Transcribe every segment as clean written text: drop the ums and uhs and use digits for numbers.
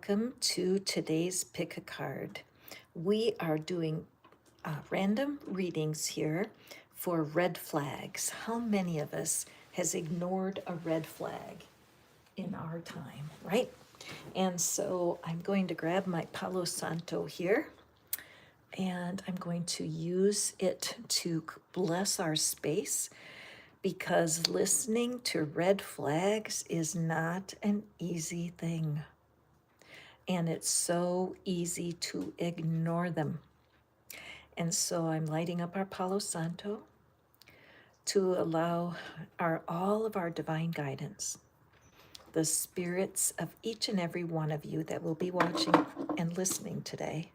welcome to today's Pick a Card. We are doing random readings here for red flags. How many of us has ignored a red flag in our time, right? And so I'm going to grab my Palo Santo here and I'm going to use it to bless our space because listening to red flags is not an easy thing. And it's so easy to ignore them. And so I'm lighting up our Palo Santo to allow all of our divine guidance, the spirits of each and every one of you that will be watching and listening today,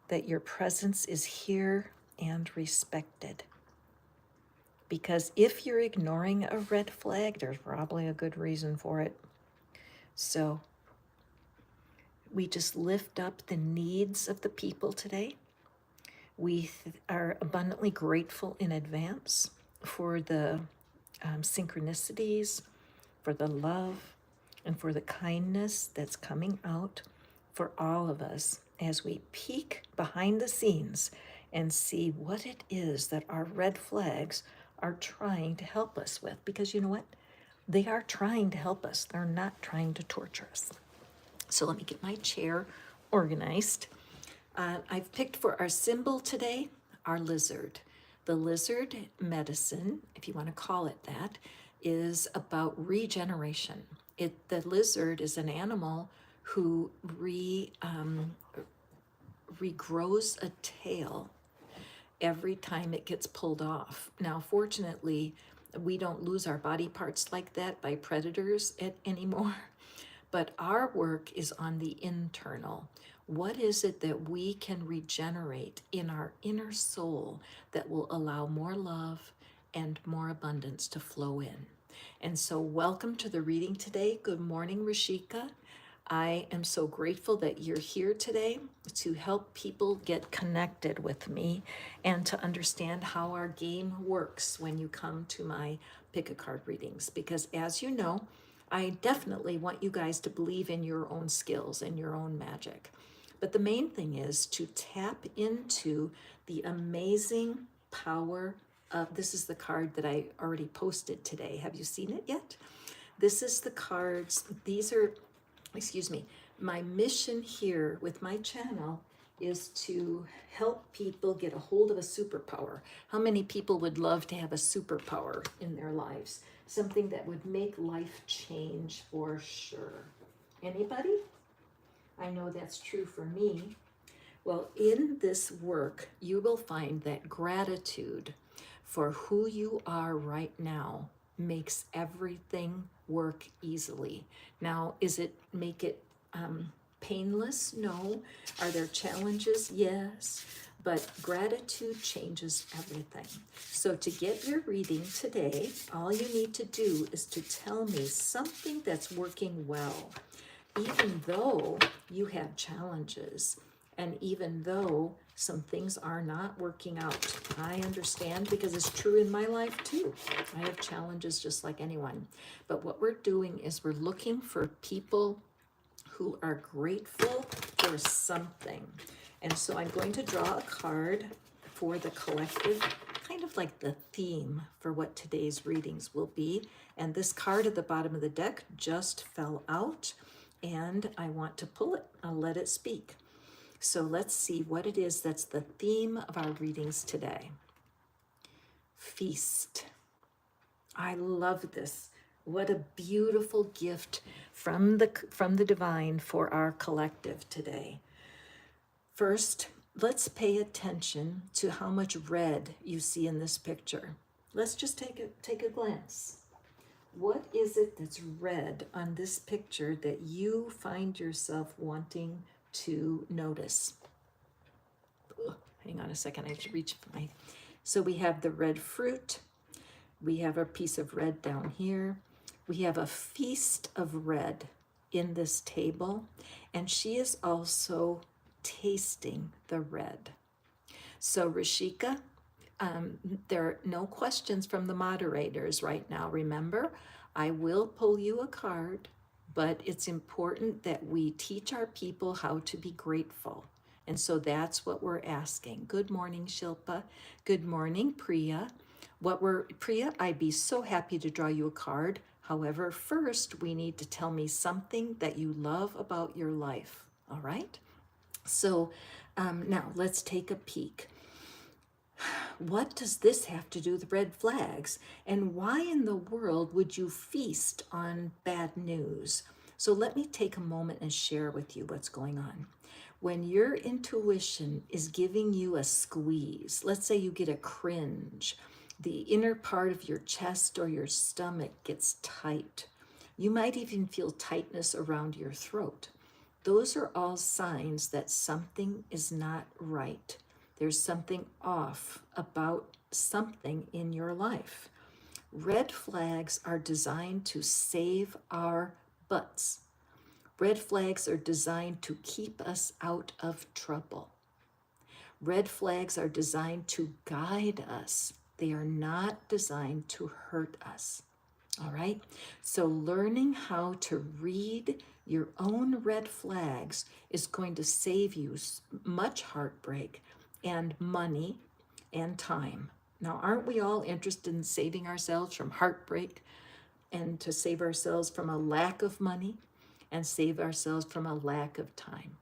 that your presence is here and respected. Because if you're ignoring a red flag, there's probably a good reason for it. So we just lift up the needs of the people today. We are abundantly grateful in advance for the synchronicities, for the love, and for the kindness that's coming out for all of us as we peek behind the scenes and see what it is that our red flags are trying to help us with. Because you know what? They are trying to help us. They're not trying to torture us. So let me get my chair organized. I've picked for our symbol today, our lizard. The lizard medicine, if you want to call it that, is about regeneration. The lizard is an animal who regrows a tail every time it gets pulled off. Now, fortunately, we don't lose our body parts like that by predators anymore. But our work is on the internal. What is it that we can regenerate in our inner soul that will allow more love and more abundance to flow in? And so welcome to the reading today. Good morning, Rashika. I am so grateful that you're here today to help people get connected with me and to understand how our game works when you come to my pick a card readings. Because as you know, I definitely want you guys to believe in your own skills and your own magic. But the main thing is to tap into the amazing power of, this is the card that I already posted today. Have you seen it yet? This is the cards. These are, my mission here with my channel is to help people get a hold of a superpower. How many people would love to have a superpower in their lives? Something that would make life change for sure. Anybody? I know that's true for me. Well, in this work, you will find that gratitude for who you are right now makes everything work easily. Now, make it painless? No. Are there challenges? Yes. But gratitude changes everything. So to get your reading today, all you need to do is to tell me something that's working well, even though you have challenges and even though some things are not working out. I understand because it's true in my life too. I have challenges just like anyone. But what we're doing is we're looking for people who are grateful for something. And so I'm going to draw a card for the collective, kind of like the theme for what today's readings will be. And this card at the bottom of the deck just fell out and I want to pull it. I'll let it speak. So let's see what it is that's the theme of our readings today. Feast. I love this. What a beautiful gift from the divine for our collective today. First, let's pay attention to how much red you see in this picture. Let's just take a glance. What is it that's red on this picture that you find yourself wanting to notice? Ugh, hang on a second, I have to reach for my... So we have the red fruit. We have a piece of red down here. We have a feast of red in this table. And she is also tasting the red. So Rashika, there are no questions from the moderators right now. Remember, I will pull you a card but it's important that we teach our people how to be grateful. And so that's what we're asking. Good morning, Shilpa. Good morning, Priya. Priya, I'd be so happy to draw you a card. However, first we need to tell me something that you love about your life. All right? So now let's take a peek. What does this have to do with red flags? And why in the world would you feast on bad news? So let me take a moment and share with you what's going on. When your intuition is giving you a squeeze, let's say you get a cringe, the inner part of your chest or your stomach gets tight. You might even feel tightness around your throat. Those are all signs that something is not right. There's something off about something in your life. Red flags are designed to save our butts. Red flags are designed to keep us out of trouble. Red flags are designed to guide us. They are not designed to hurt us. All right? So learning how to read your own red flags is going to save you much heartbreak and money and time. Now, aren't we all interested in saving ourselves from heartbreak and to save ourselves from a lack of money and save ourselves from a lack of time?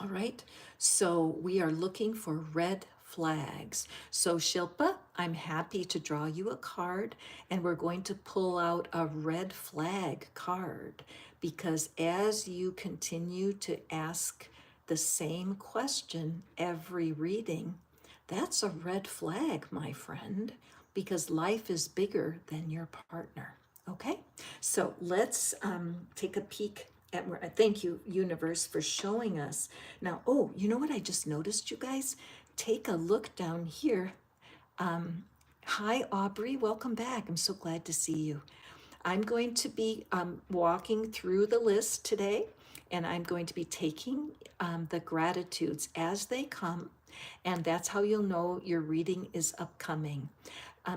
All right, so we are looking for red flags. So Shilpa, I'm happy to draw you a card, and we're going to pull out a red flag card, because as you continue to ask the same question every reading, that's a red flag, my friend, because life is bigger than your partner. Okay, so let's take a peek at where. Thank you, universe, for showing us. Now, oh, you know what I just noticed, you guys? Take a look down here. Hi, Aubrey, welcome back. I'm so glad to see you. I'm going to be walking through the list today, and I'm going to be taking the gratitudes as they come, and that's how you'll know your reading is upcoming.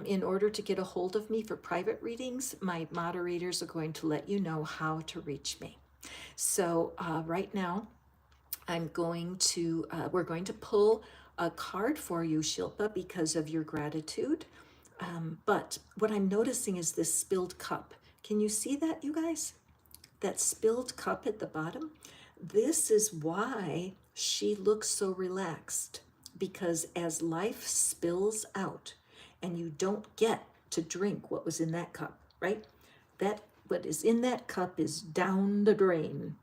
In order to get a hold of me for private readings, my moderators are going to let you know how to reach me. So right now, we're going to pull a card for you, Shilpa, because of your gratitude. But what I'm noticing is this spilled cup. Can you see that, you guys? That spilled cup at the bottom? This is why she looks so relaxed, because as life spills out and you don't get to drink what was in that cup, right? That what is in that cup is down the drain.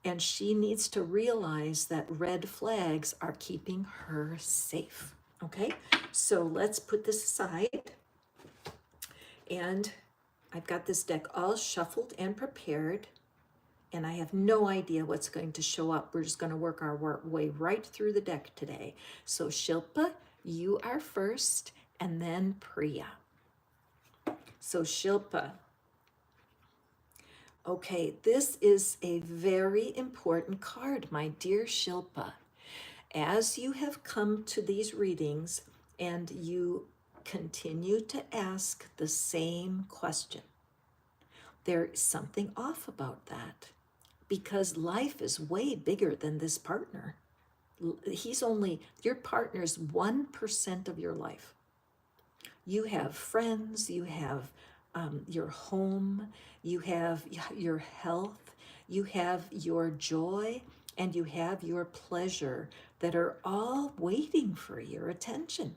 And she needs to realize that red flags are keeping her safe. Okay, so let's put this aside. And I've got this deck all shuffled and prepared, and I have no idea what's going to show up. We're just going to work our way right through the deck today. So Shilpa, you are first, and then Priya. So Shilpa, okay, this is a very important card, my dear Shilpa. As you have come to these readings and you continue to ask the same question, there is something off about that, because life is way bigger than this partner. Your partner's 1% of your life. You have friends, you have your home, you have your health, you have your joy, and you have your pleasure that are all waiting for your attention.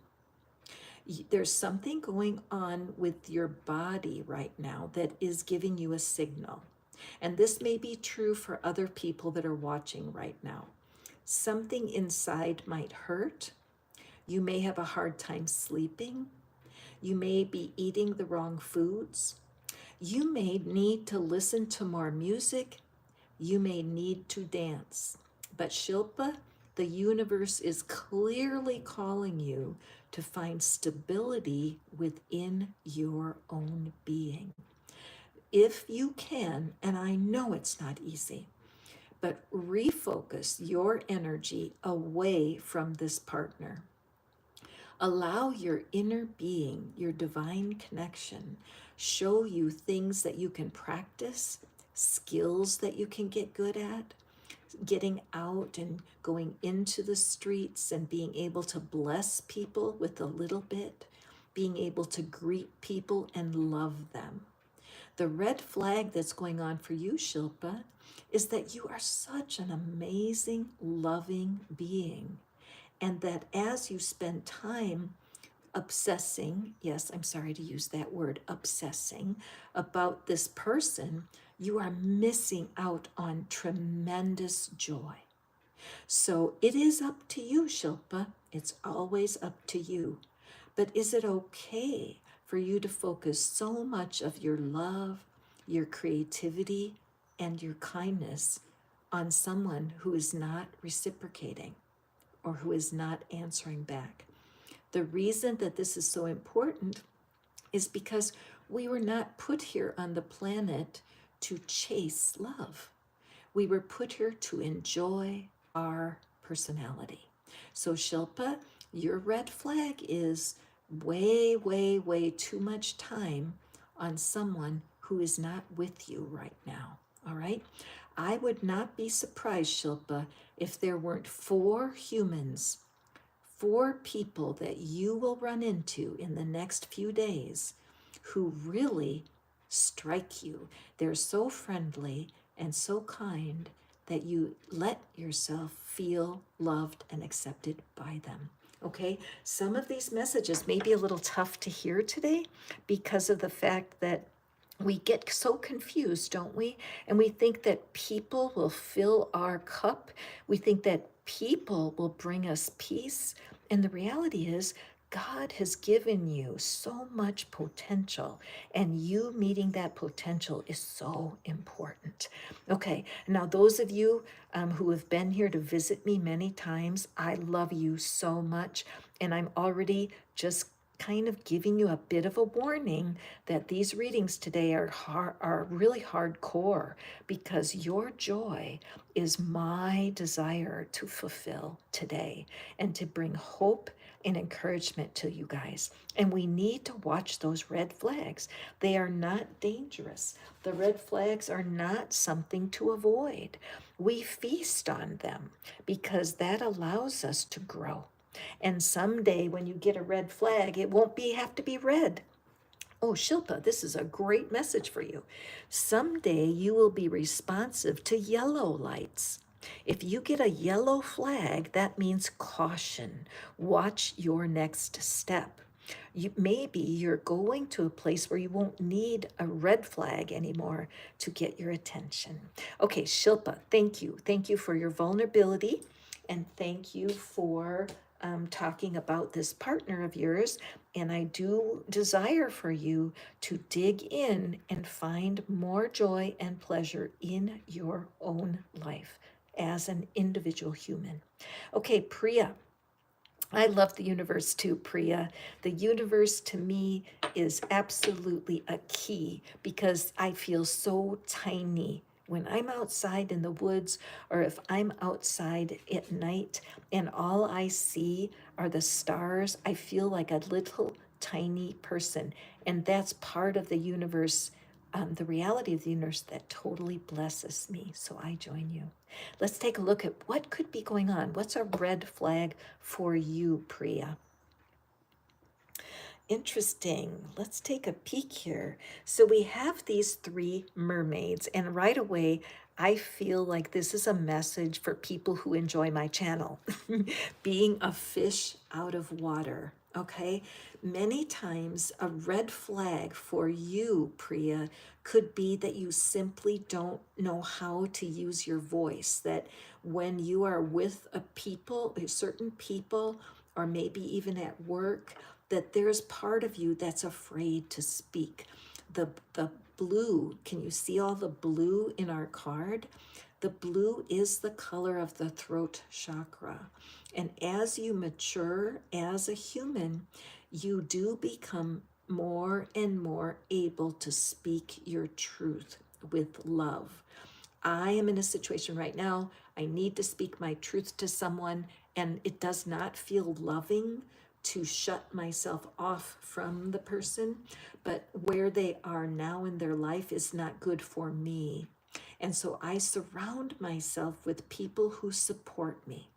There's something going on with your body right now that is giving you a signal. And this may be true for other people that are watching right now. Something inside might hurt. You may have a hard time sleeping. You may be eating the wrong foods. You may need to listen to more music. You may need to dance. But Shilpa, the universe is clearly calling you to find stability within your own being. If you can, and I know it's not easy, but refocus your energy away from this partner. Allow your inner being, your divine connection, show you things that you can practice, skills that you can get good at, getting out and going into the streets and being able to bless people with a little bit, being able to greet people and love them. The red flag that's going on for you, Shilpa, is that you are such an amazing, loving being. And that as you spend time obsessing, yes, I'm sorry to use that word, obsessing, about this person, you are missing out on tremendous joy. So it is up to you, Shilpa. It's always up to you. But is it okay for you to focus so much of your love, your creativity, and your kindness on someone who is not reciprocating or who is not answering back? The reason that this is so important is because we were not put here on the planet to chase love. We were put here to enjoy our personality. So, Shilpa, your red flag is way, way, way too much time on someone who is not with you right now. All right? I would not be surprised, Shilpa, if there weren't 4 humans, 4 people that you will run into in the next few days who really strike you. They're so friendly and so kind that you let yourself feel loved and accepted by them. Okay, some of these messages may be a little tough to hear today because of the fact that we get so confused, don't we? And we think that people will fill our cup. We think that people will bring us peace. And the reality is, God has given you so much potential, and you meeting that potential is so important. Okay, now those of you who have been here to visit me many times, I love you so much, and I'm already just kind of giving you a bit of a warning that these readings today are really hardcore, because your joy is my desire to fulfill today and to bring hope and encouragement to you guys. And we need to watch those red flags. They are not dangerous. The red flags are not something to avoid. We feast on them because that allows us to grow. And someday when you get a red flag, it won't have to be red. Oh, Shilpa, this is a great message for you. Someday you will be responsive to yellow lights. If you get a yellow flag, that means caution. Watch your next step. Maybe you're going to a place where you won't need a red flag anymore to get your attention. Okay, Shilpa, thank you. Thank you for your vulnerability, and thank you for talking about this partner of yours. And I do desire for you to dig in and find more joy and pleasure in your own life as an individual human. Okay, Priya. I love the universe too, Priya. The universe to me is absolutely a key because I feel so tiny when I'm outside in the woods, or if I'm outside at night and all I see are the stars. I feel like a little tiny person. And that's part of the universe, the reality of the universe that totally blesses me. So I join you. Let's take a look at what could be going on. What's a red flag for you, Priya? Interesting. Let's take a peek here. So we have these 3 mermaids, and right away, I feel like this is a message for people who enjoy my channel. Being a fish out of water, okay? Many times, a red flag for you, Priya, could be that you simply don't know how to use your voice. That when you are with certain people, or maybe even at work, that there's part of you that's afraid to speak. The blue, can you see all the blue in our card? The blue is the color of the throat chakra. And as you mature as a human, you do become more and more able to speak your truth with love. I am in a situation right now, I need to speak my truth to someone, and it does not feel loving to shut myself off from the person, but where they are now in their life is not good for me. And so I surround myself with people who support me.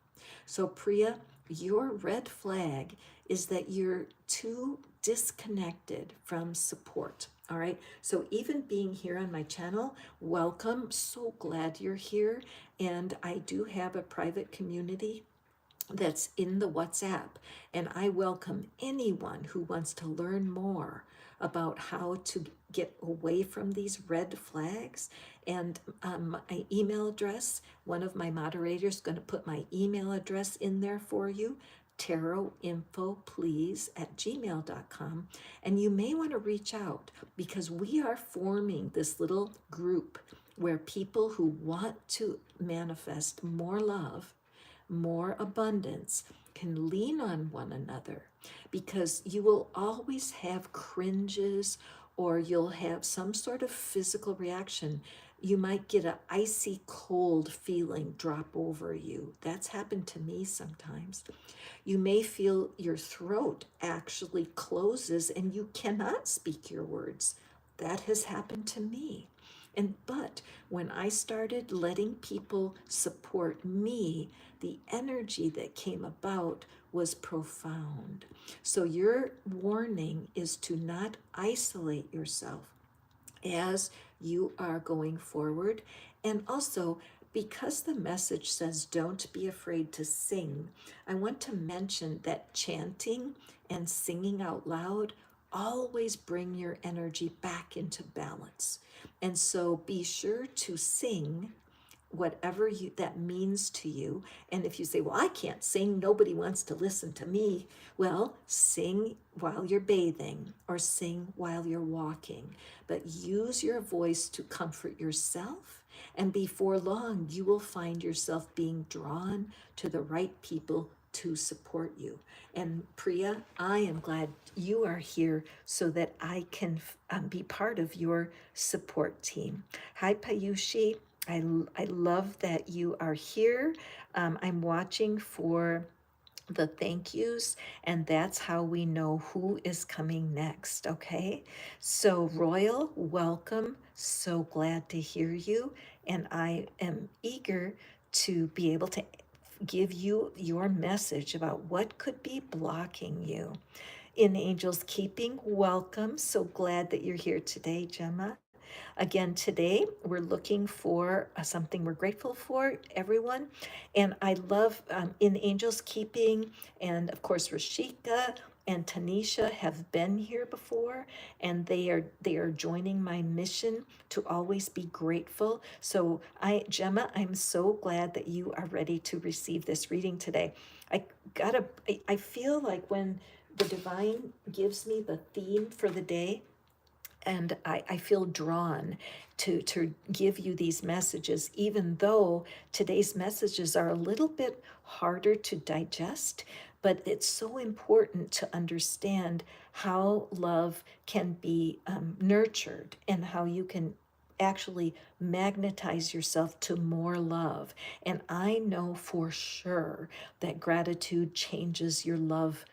So, Priya, your red flag is that you're too disconnected from support. All right. So, even being here on my channel, welcome. So glad you're here. And I do have a private community that's in the WhatsApp, and I welcome anyone who wants to learn more about how to get away from these red flags. And my email address, one of my moderators is going to put my email address in there for you, tarotinfoplease@gmail.com. And you may want to reach out because we are forming this little group where people who want to manifest more love, more abundance, can lean on one another, because you will always have cringes, or you'll have some sort of physical reaction. You might get an icy cold feeling drop over you. That's happened to me sometimes. You may feel your throat actually closes and you cannot speak your words. That has happened to me. But when I started letting people support me, the energy that came about was profound. So your warning is to not isolate yourself as you are going forward. And also, because the message says don't be afraid to sing, I want to mention that chanting and singing out loud always bring your energy back into balance. And so be sure to sing whatever that means to you. And if you say, well, I can't sing, nobody wants to listen to me, well, sing while you're bathing or sing while you're walking, but use your voice to comfort yourself. And before long, you will find yourself being drawn to the right people to support you. And Priya, I am glad you are here so that I can be part of your support team. Hi, Payushi. I love that you are here. I'm watching for the thank yous, and that's how we know who is coming next, okay? So, Royal, welcome. So glad to hear you, and I am eager to be able to give you your message about what could be blocking you. In Angel's Keeping, welcome. So glad that you're here today, Gemma. Again, today we're looking for something we're grateful for, everyone. And I love In Angel's Keeping, and of course, Rashika and Tanisha have been here before, and they are joining my mission to always be grateful. So Gemma, I'm so glad that you are ready to receive this reading today. I feel like when the divine gives me the theme for the day, and I feel drawn to give you these messages, even though today's messages are a little bit harder to digest. But it's so important to understand how love can be nurtured, and how you can actually magnetize yourself to more love. And I know for sure that gratitude changes your love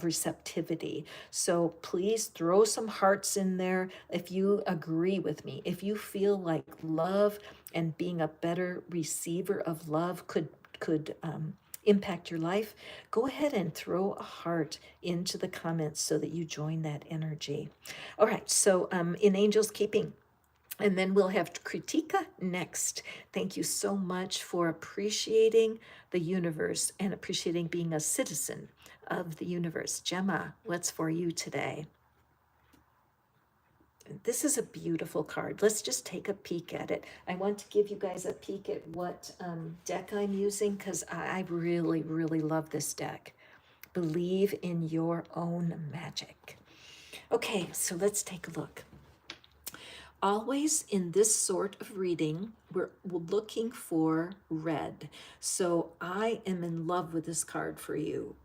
receptivity. So please throw some hearts in there if you agree with me. If you feel like love and being a better receiver of love could impact your life, go ahead and throw a heart into the comments so that you join that energy. All right, so In Angel's Keeping. And then we'll have Critika next. Thank you so much for appreciating the universe and appreciating being a citizen of the universe. Gemma, what's for you today? This is a beautiful card. Let's just take a peek at it. I want to give you guys a peek at what deck I'm using, because I really, really love this deck. Believe in your own magic. Okay, so let's take a look. Always in this sort of reading, we're looking for red. So I am in love with this card for you,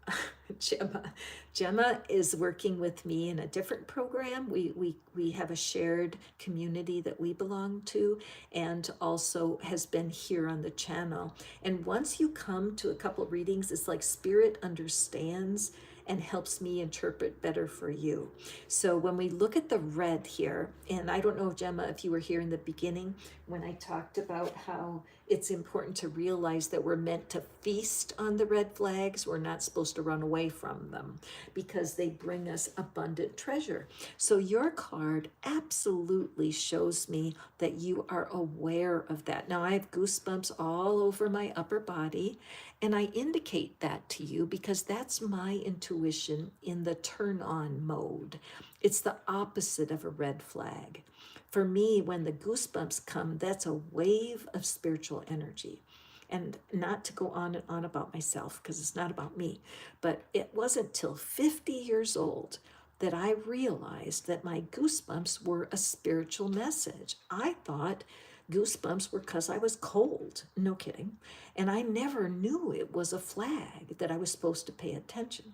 Gemma. Gemma is working with me in a different program. We have a shared community that we belong to, and also has been here on the channel. And once you come to a couple readings, it's like Spirit understands and helps me interpret better for you. So when we look at the red here, and I don't know, Gemma, if you were here in the beginning when I talked about how it's important to realize that we're meant to feast on the red flags. We're not supposed to run away from them because they bring us abundant treasure. So your card absolutely shows me that you are aware of that. Now I have goosebumps all over my upper body, and I indicate that to you because that's my intuition in the turn on mode. It's the opposite of a red flag. For me, when the goosebumps come, that's a wave of spiritual energy. And not to go on and on about myself because it's not about me, but it wasn't till 50 years old that I realized that my goosebumps were a spiritual message. I thought goosebumps were because I was cold. No kidding. And I never knew it was a flag that I was supposed to pay attention.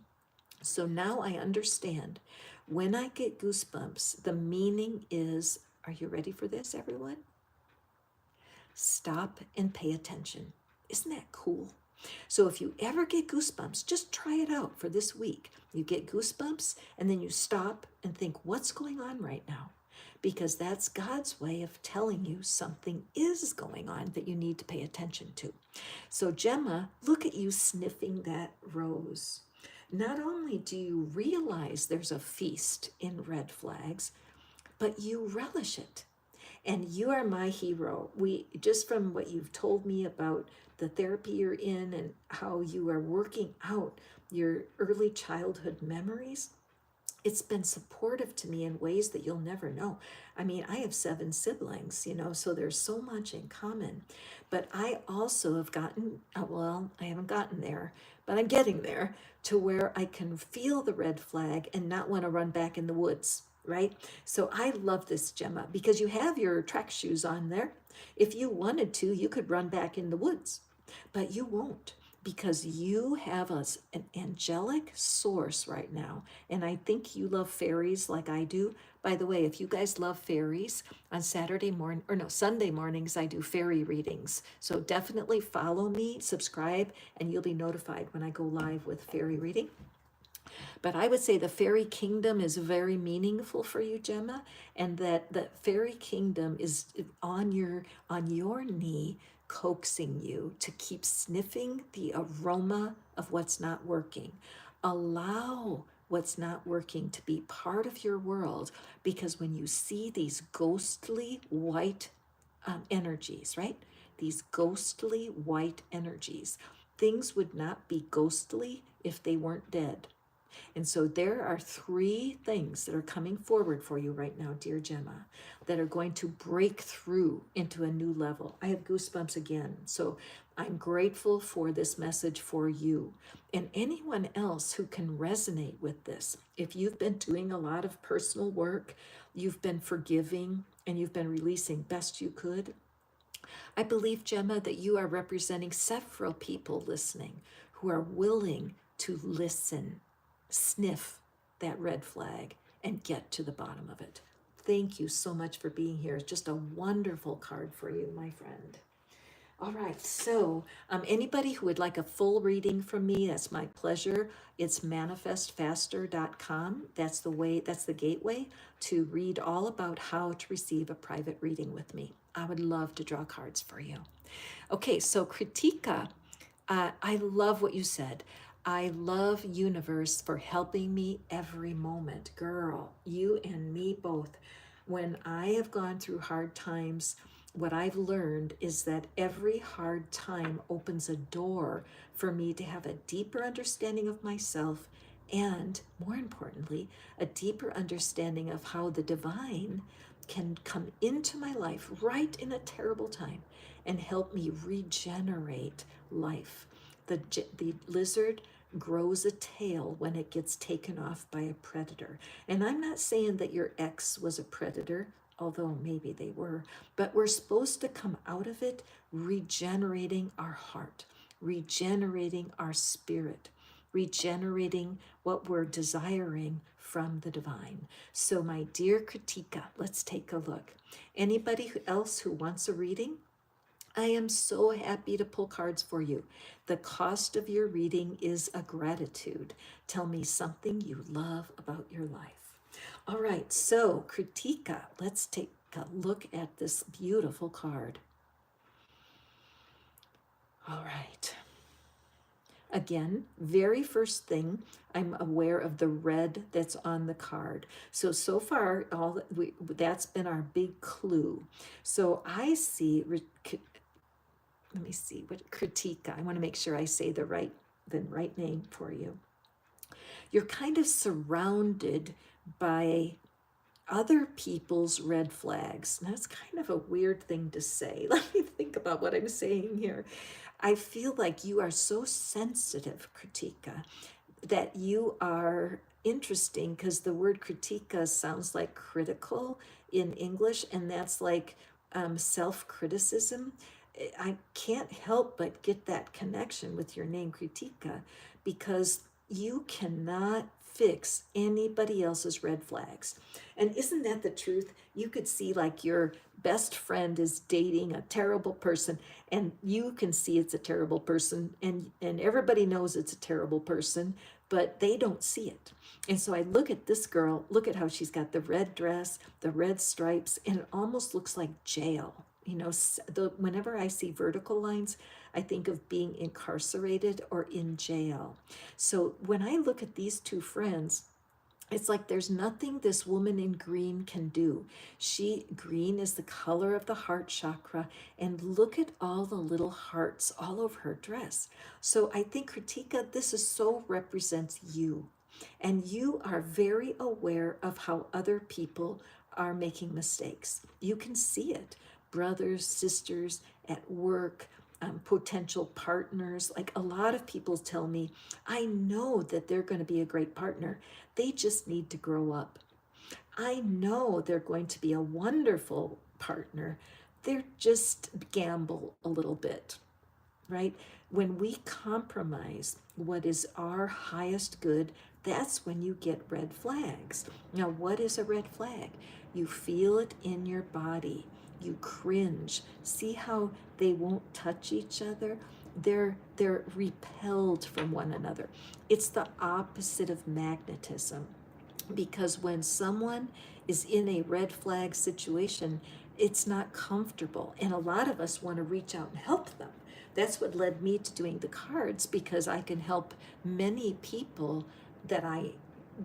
So now I understand when I get goosebumps, the meaning is, are you ready for this, everyone? Stop and pay attention. Isn't that cool? So if you ever get goosebumps, just try it out for this week. You get goosebumps and then you stop and think, what's going on right now? Because that's God's way of telling you something is going on that you need to pay attention to. So Gemma, look at you sniffing that rose. Not only do you realize there's a feast in red flags, but you relish it. And you are my hero. Just from what you've told me about the therapy you're in and how you are working out your early childhood memories, it's been supportive to me in ways that you'll never know. I mean, I have 7 siblings, so there's so much in common. But I also have gotten, well, I haven't gotten there, but I'm getting there to where I can feel the red flag and not want to run back in the woods, right? So I love this, Gemma, because you have your track shoes on there. If you wanted to, you could run back in the woods, but you won't, because you have an angelic source right now. And I think you love fairies like I do. By the way, if you guys love fairies, on Sunday mornings, I do fairy readings. So definitely follow me, subscribe, and you'll be notified when I go live with fairy reading. But I would say the fairy kingdom is very meaningful for you, Gemma, and that the fairy kingdom is on your knee, coaxing you to keep sniffing the aroma of what's not working. Allow what's not working to be part of your world, because when you see these ghostly white energies, right? These ghostly white energies, things would not be ghostly if they weren't dead. And so there are 3 things that are coming forward for you right now, dear Gemma, that are going to break through into a new level. I have goosebumps again. So I'm grateful for this message for you and anyone else who can resonate with this. If you've been doing a lot of personal work, you've been forgiving, and you've been releasing best you could, I believe, Gemma, that you are representing several people listening who are willing to listen, sniff that red flag, and get to the bottom of it. Thank you so much for being here. It's just a wonderful card for you, my friend. All right, so anybody who would like a full reading from me, that's my pleasure. It's manifestfaster.com. That's the gateway to read all about how to receive a private reading with me. I would love to draw cards for you. Okay, so Critika, I love what you said. I love universe for helping me every moment. Girl, you and me both. When I have gone through hard times, what I've learned is that every hard time opens a door for me to have a deeper understanding of myself, and more importantly, a deeper understanding of how the divine can come into my life right in a terrible time and help me regenerate life. The lizard grows a tail when it gets taken off by a predator. And I'm not saying that your ex was a predator, although maybe they were, but we're supposed to come out of it regenerating our heart, regenerating our spirit, regenerating what we're desiring from the divine. So my dear Critika, let's take a look. Anybody else who wants a reading? I am so happy to pull cards for you. The cost of your reading is a gratitude. Tell me something you love about your life. All right, so Critika, let's take a look at this beautiful card. All right. Again, very first thing, I'm aware of the red that's on the card. So far, that's been our big clue. So I see, let me see, what Critica, I want to make sure I say the right name for you. You're kind of surrounded by other people's red flags. Now, that's kind of a weird thing to say. Let me think about what I'm saying here. I feel like you are so sensitive, Critica, that you are interesting, because the word critica sounds like critical in English, and that's like self-criticism. I can't help but get that connection with your name, Critica, because you cannot fix anybody else's red flags. And isn't that the truth? You could see like your best friend is dating a terrible person, and you can see it's a terrible person, and everybody knows it's a terrible person, but they don't see it. And so I look at this girl, look at how she's got the red dress, the red stripes, and it almost looks like jail. You know, whenever I see vertical lines, I think of being incarcerated or in jail. So when I look at these two friends, it's like there's nothing this woman in green can do. Green is the color of the heart chakra, and look at all the little hearts all over her dress. So I think, Critica, this is so represents you. And you are very aware of how other people are making mistakes. You can see it. Brothers, sisters, at work, potential partners. Like a lot of people tell me, I know that they're going to be a great partner. They just need to grow up. I know they're going to be a wonderful partner. They're just gamble a little bit, right? When we compromise what is our highest good, that's when you get red flags. Now, what is a red flag? You feel it in your body. You cringe. See how they won't touch each other? They're repelled from one another. It's the opposite of magnetism, because when someone is in a red flag situation, it's not comfortable, and a lot of us want to reach out and help them. That's what led me to doing the cards, because I can help many people that I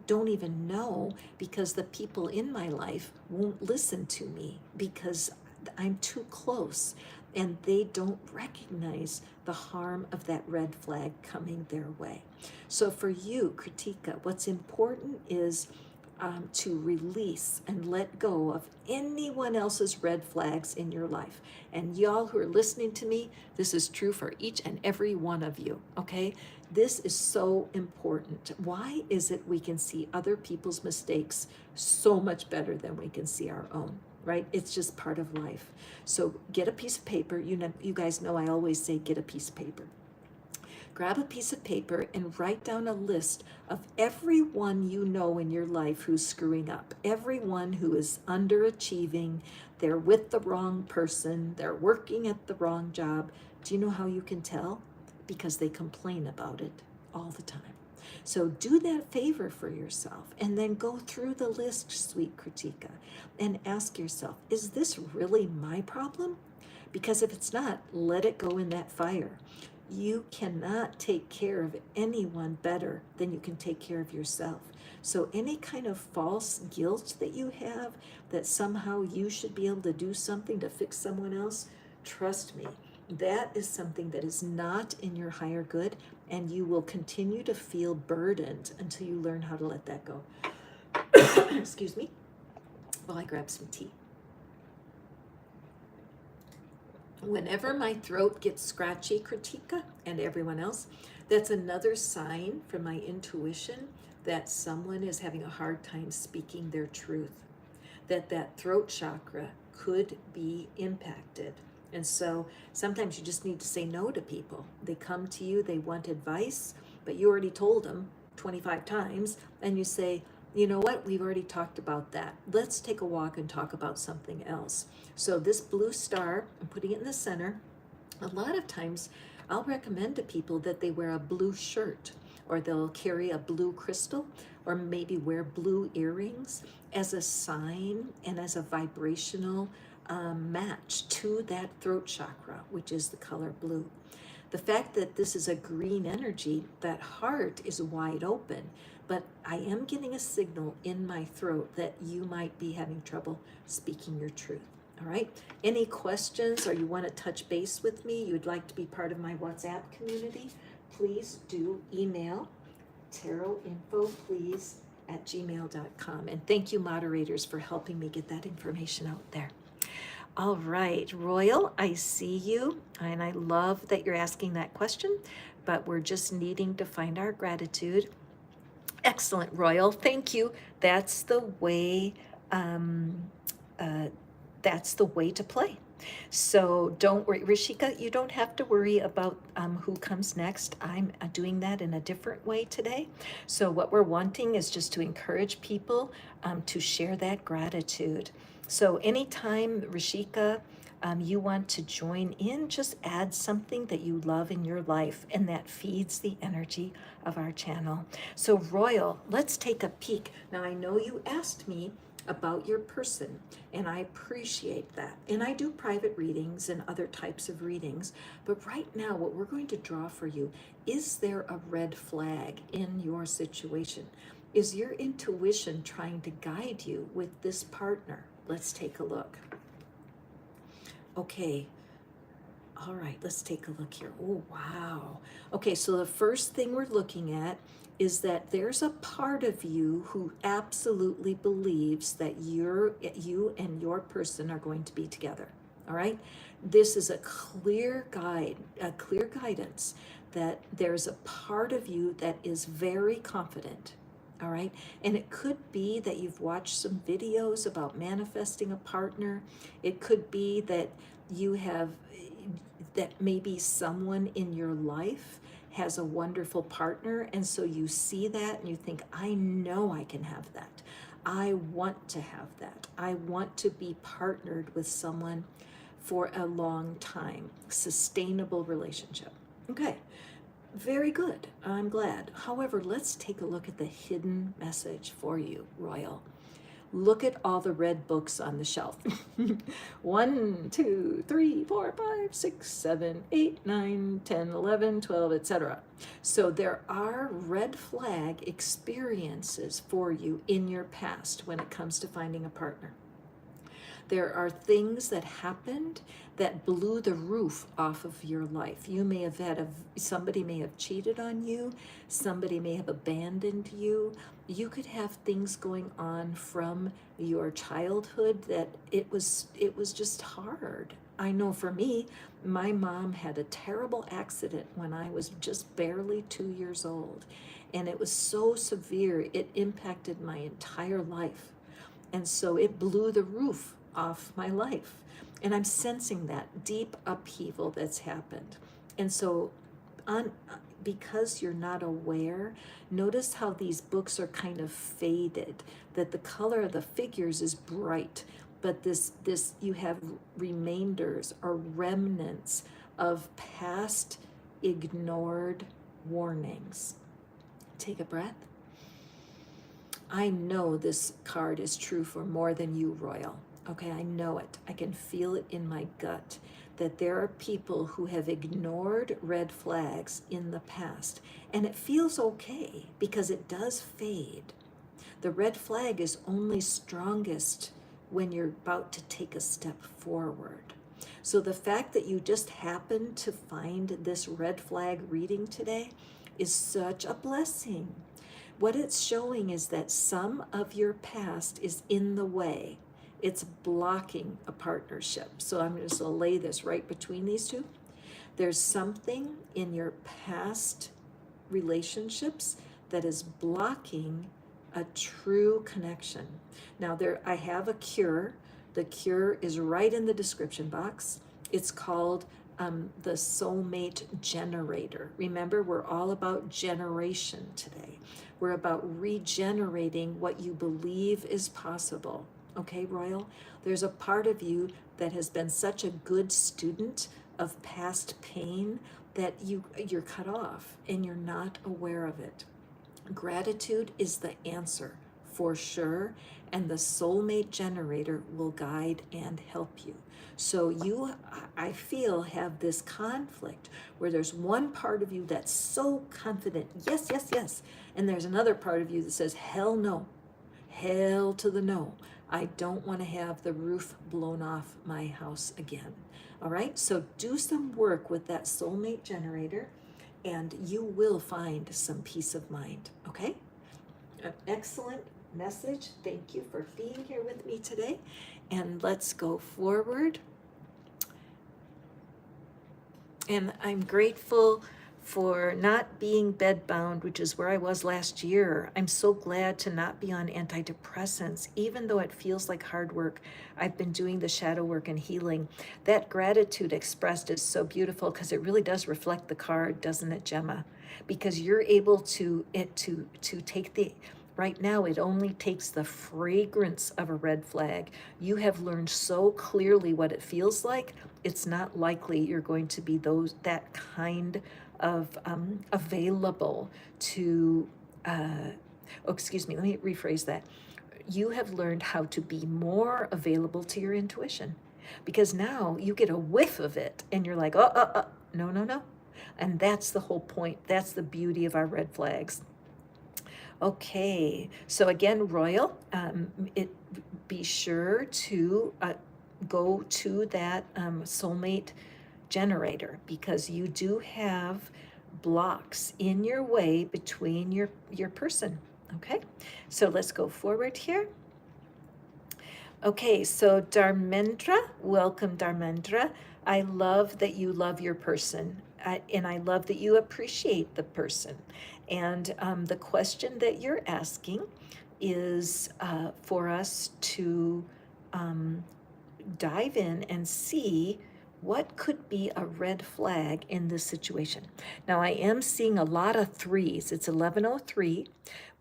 don't even know, because the people in my life won't listen to me because I'm too close, and they don't recognize the harm of that red flag coming their way. So for you, Critica, what's important is to release and let go of anyone else's red flags in your life. And y'all who are listening to me, this is true for each and every one of you, okay? This is so important. Why is it we can see other people's mistakes so much better than we can see our own? Right? It's just part of life. So get a piece of paper. You guys know I always say get a piece of paper. Grab a piece of paper and write down a list of everyone you know in your life who's screwing up, everyone who is underachieving, they're with the wrong person, they're working at the wrong job. Do you know how you can tell? Because they complain about it all the time. So do that favor for yourself, and then go through the list, sweet Critica, and ask yourself, is this really my problem? Because if it's not, let it go in that fire. You cannot take care of anyone better than you can take care of yourself. So any kind of false guilt that you have, that somehow you should be able to do something to fix someone else, trust me, that is something that is not in your higher good, and you will continue to feel burdened until you learn how to let that go. Excuse me, while I grab some tea. Whenever my throat gets scratchy, Critica, and everyone else, that's another sign from my intuition that someone is having a hard time speaking their truth, that throat chakra could be impacted. And so sometimes you just need to say no to people. They come to you, they want advice, but you already told them 25 times, and you say, you know what, we've already talked about that. Let's take a walk and talk about something else. So this blue star, I'm putting it in the center, A lot of times I'll recommend to people that they wear a blue shirt, or they'll carry a blue crystal, or maybe wear blue earrings as a sign and as a vibrational match to that throat chakra, which is the color blue. The fact that this is a green energy, that heart is wide open, but I am getting a signal in my throat that you might be having trouble speaking your truth. All right. Any questions, or you want to touch base with me, you'd like to be part of my WhatsApp community, please do email tarotinfoplease@gmail.com. And thank you, moderators, for helping me get that information out there. All right, Royal, I see you, and I love that you're asking that question, but we're just needing to find our gratitude. Excellent, Royal. Thank you. That's the way. That's the way to play. So don't worry, Rishika, you don't have to worry about who comes next. I'm doing that in a different way today. So what we're wanting is just to encourage people to share that gratitude. So anytime, Rishika, you want to join in, just add something that you love in your life, and that feeds the energy of our channel. So Royal, let's take a peek. Now I know you asked me about your person, and I appreciate that. And I do private readings and other types of readings, but right now what we're going to draw for you, is there a red flag in your situation? Is your intuition trying to guide you with this partner? Let's take a look. Okay. All right, let's take a look here. Oh, wow. Okay, so the first thing we're looking at is that there's a part of you who absolutely believes that you and your person are going to be together. All right? This is a clear guidance that there's a part of you that is very confident. All right? And it could be that you've watched some videos about manifesting a partner. It could be that that maybe someone in your life has a wonderful partner, and so you see that and you think, I know I can have that. I want to have that. I want to be partnered with someone for a long time. Sustainable relationship. Okay, very good. I'm glad. However, let's take a look at the hidden message for you, Royal. Look at all the red books on the shelf. 1, 2, 3, 4, 5, 6, 7, 8, 9, 10, 11, 12, etc. So there are red flag experiences for you in your past when it comes to finding a partner. There are things that happened that blew the roof off of your life. You may have somebody may have cheated on you, somebody may have abandoned you. You could have things going on from your childhood that it was just hard. I know for me, my mom had a terrible accident when I was just barely 2 years old, and it was so severe, it impacted my entire life. And so it blew the roof off my life. And I'm sensing that deep upheaval that's happened. And so because you're not aware, notice how these books are kind of faded, that the color of the figures is bright, but this you have remainders or remnants of past ignored warnings. Take a breath. I know this card is true for more than you, Royal. Okay, I know it. I can feel it in my gut that there are people who have ignored red flags in the past. And it feels okay because it does fade. The red flag is only strongest when you're about to take a step forward. So the fact that you just happened to find this red flag reading today is such a blessing. What it's showing is that some of your past is in the way. It's blocking a partnership. So I'm just going to lay this right between these two. There's something in your past relationships that is blocking a true connection. Now I have a cure. The cure is right in the description box. It's called the soulmate generator. Remember, we're all about generation today. We're about regenerating what you believe is possible. Okay, Royal? There's a part of you that has been such a good student of past pain that you're cut off and you're not aware of it. Gratitude is the answer for sure, and the soulmate generator will guide and help you. So you, I feel, have this conflict where there's one part of you that's so confident, yes, yes, yes, and there's another part of you that says, hell no, hell to the no. I don't want to have the roof blown off my house again. All right, so do some work with that soulmate generator and you will find some peace of mind, okay? An excellent message. Thank you for being here with me today. And let's go forward. And I'm grateful for not being bedbound, which is where I was last year. I'm so glad to not be on antidepressants, even though it feels like hard work. I've been doing the shadow work and healing. That gratitude expressed is so beautiful because it really does reflect the card, doesn't it, Gemma? Because you're able to take the, right now it only takes the fragrance of a red flag. You have learned so clearly what it feels like. It's not likely you're going to be that kind of available to, excuse me, let me rephrase that. You have learned how to be more available to your intuition because now you get a whiff of it and you're like, no, no, no. And that's the whole point. That's the beauty of our red flags. Okay, so again, Royal, be sure to go to that soulmate generator because you do have blocks in your way between your person. Okay, so let's go forward here. Okay, so Dharmendra, welcome Dharmendra. I love that you love your person and I love that you appreciate the person. And the question that you're asking is for us to dive in and see what could be a red flag in this situation. Now, I am seeing a lot of threes. It's 11:03.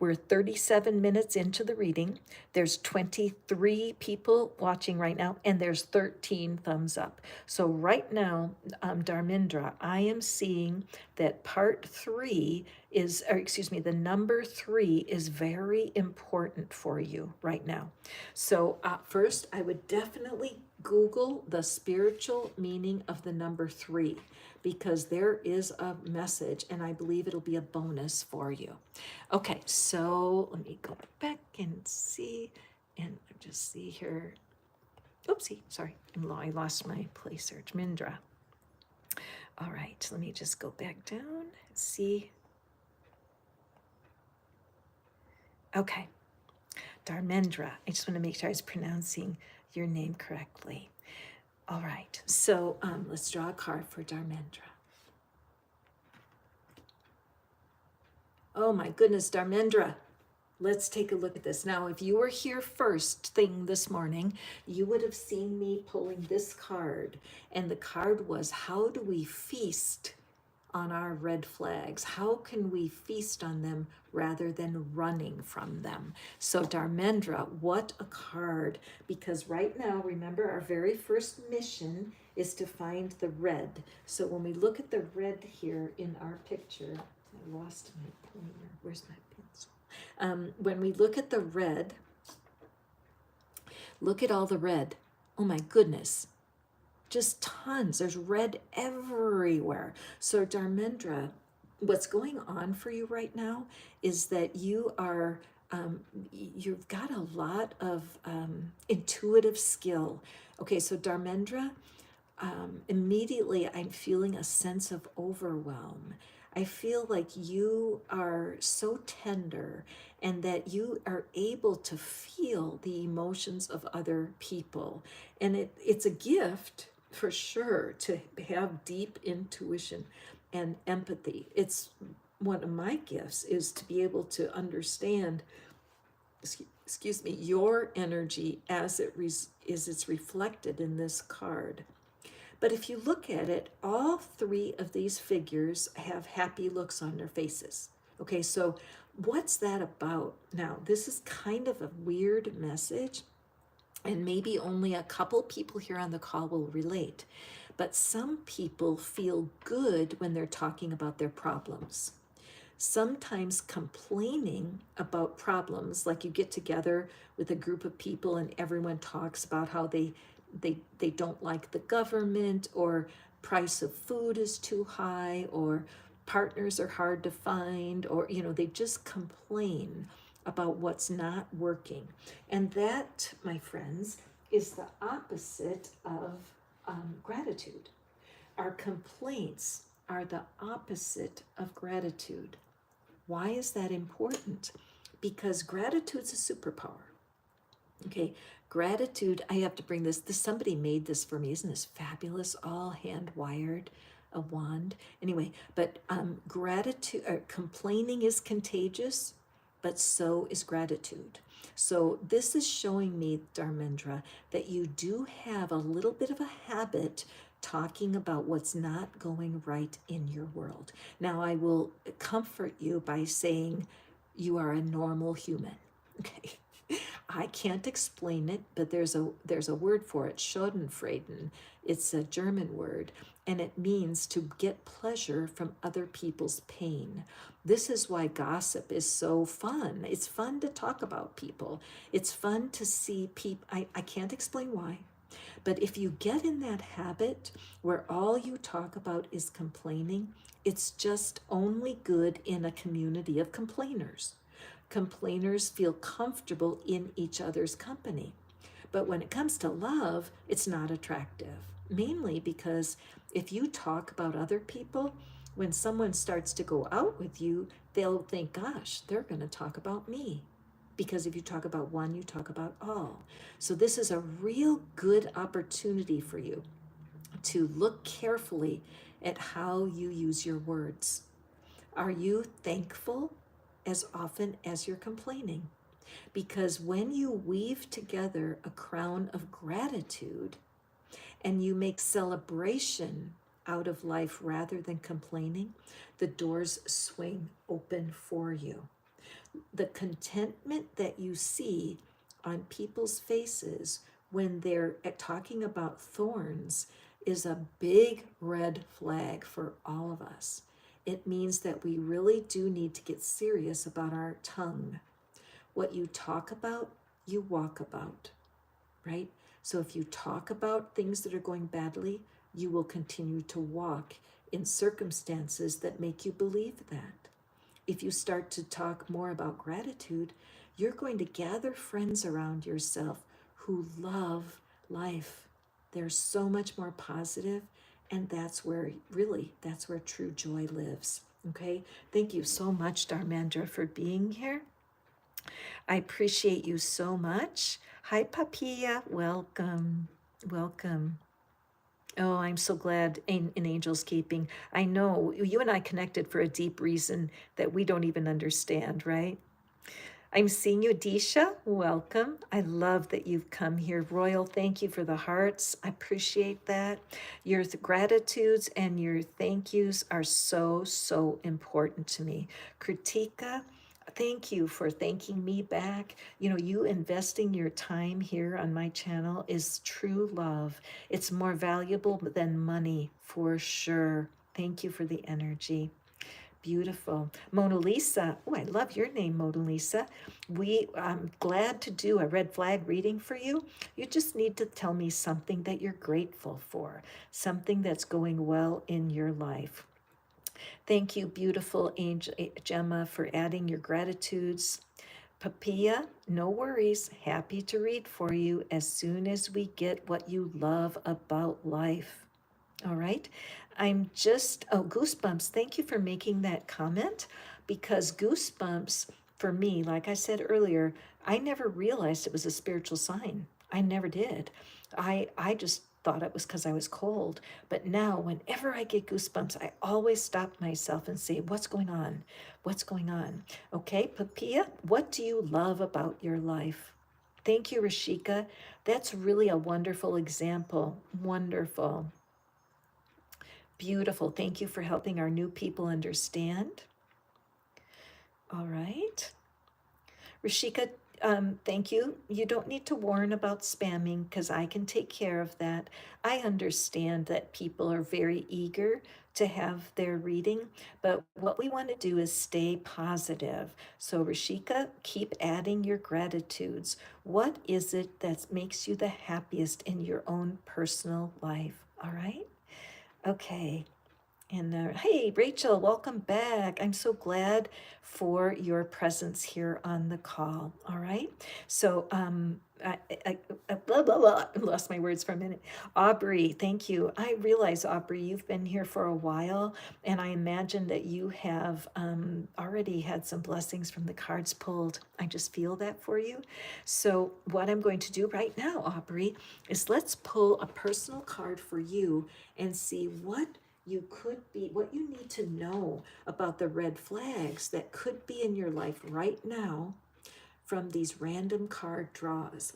We're 37 minutes into the reading. There's 23 people watching right now, and there's 13 thumbs up. So right now, Dharmendra, I am seeing that part 3 is, or excuse me, the number 3 is very important for you right now. So first, I would definitely Google the spiritual meaning of the number 3 because there is a message and I believe it'll be a bonus for you. Okay, so let me go back and see, and just see here. Oopsie, sorry, I lost my place search. Mindra. All right, let me just go back down, see. Okay, Dharmendra, I just want to make sure I was pronouncing your name correctly. All right, so let's draw a card for Dharmendra. Oh my goodness, Dharmendra. Let's take a look at this. Now, if you were here first thing this morning, you would have seen me pulling this card. And the card was, how do we feast on our red flags? How can we feast on them rather than running from them? So Dharmendra, what a card. Because right now, remember, our very first mission is to find the red. So when we look at the red here in our picture, I lost my pointer. Where's my pencil? When we look at the red, look at all the red. Oh my goodness. Just tons. There's red everywhere. So Dharmendra, what's going on for you right now is that you are, you've got a lot of intuitive skill. Okay, so Dharmendra, immediately I'm feeling a sense of overwhelm. I feel like you are so tender and that you are able to feel the emotions of other people. And it's a gift for sure to have deep intuition and empathy. It's one of my gifts is to be able to understand, excuse me, your energy as it's reflected in this card. But if you look at it, all 3 of these figures have happy looks on their faces. Okay, so what's that about? Now, this is kind of a weird message, and maybe only a couple people here on the call will relate. But some people feel good when they're talking about their problems. Sometimes complaining about problems, like you get together with a group of people and everyone talks about how they don't like the government, or price of food is too high, or partners are hard to find, or they just complain about what's not working. And that, my friends, is the opposite of gratitude. Our complaints are the opposite of gratitude. Why is that important? Because gratitude's a superpower. Okay, gratitude, I have to bring this, somebody made this for me. Isn't this fabulous? All hand wired, a wand. Anyway, but gratitude, complaining is contagious, but so is gratitude. So this is showing me, Dharmendra, that you do have a little bit of a habit talking about what's not going right in your world. Now, I will comfort you by saying you are a normal human. Okay. I can't explain it, but there's a word for it, Schadenfreude. It's a German word, and it means to get pleasure from other people's pain. This is why gossip is so fun. It's fun to talk about people. It's fun to see people. I can't explain why, but if you get in that habit where all you talk about is complaining, it's just only good in a community of complainers. Complainers feel comfortable in each other's company. But when it comes to love, it's not attractive. Mainly because if you talk about other people, when someone starts to go out with you, they'll think, gosh, they're going to talk about me. Because if you talk about one, you talk about all. So this is a real good opportunity for you to look carefully at how you use your words. Are you thankful as often as you're complaining? Because when you weave together a crown of gratitude and you make celebration out of life rather than complaining, the doors swing open for you. The contentment that you see on people's faces when they're talking about thorns is a big red flag for all of us. It means that we really do need to get serious about our tongue. What you talk about, you walk about, right? So if you talk about things that are going badly, you will continue to walk in circumstances that make you believe that. If you start to talk more about gratitude, you're going to gather friends around yourself who love life. They're so much more positive, and that's where true joy lives. Okay? Thank you so much, Dharmendra, for being here. I appreciate you so much. Hi, Papilla. Welcome. Welcome. Oh, I'm so glad in Angel's Keeping. I know you and I connected for a deep reason that we don't even understand, right? I'm seeing you, Disha. Welcome. I love that you've come here. Royal, thank you for the hearts. I appreciate that. Your gratitudes and your thank yous are so, so important to me. Kritika, thank you for thanking me back. You investing your time here on my channel is true love. It's more valuable than money, for sure. Thank you for the energy. Beautiful. Mona Lisa. Oh, I love your name, Mona Lisa. I'm glad to do a red flag reading for you. You just need to tell me something that you're grateful for, something that's going well in your life. Thank you, beautiful Angel Gemma, for adding your gratitudes. Papilla, no worries. Happy to read for you as soon as we get what you love about life. All right. Goosebumps. Thank you for making that comment, because goosebumps, for me, like I said earlier, I never realized it was a spiritual sign. I never did. I just thought it was because I was cold. But now, whenever I get goosebumps, I always stop myself and say, what's going on? What's going on? Okay, Papilla, what do you love about your life? Thank you, Rashika. That's really a wonderful example. Wonderful. Beautiful. Thank you for helping our new people understand. All right. Rashika, Thank you. You don't need to warn about spamming because I can take care of that. I understand that people are very eager to have their reading, but what we want to do is stay positive. So, Rashika, keep adding your gratitudes. What is it that makes you the happiest in your own personal life? All right? Okay. And hey, Rachel, welcome back. I'm so glad for your presence here on the call. All right. So, blah, blah, blah. I lost my words for a minute. Aubrey, thank you. I realize, Aubrey, you've been here for a while, and I imagine that you have already had some blessings from the cards pulled. I just feel that for you. So, what I'm going to do right now, Aubrey, is let's pull a personal card for you and see what what you need to know about the red flags that could be in your life right now from these random card draws.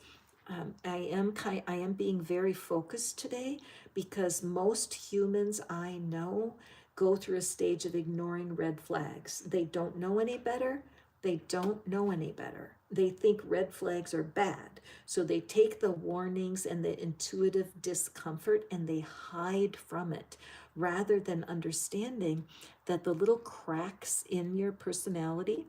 I am being very focused today because most humans I know go through a stage of ignoring red flags. They don't know any better. They don't know any better. They think red flags are bad. So they take the warnings and the intuitive discomfort and they hide from it rather than understanding that the little cracks in your personality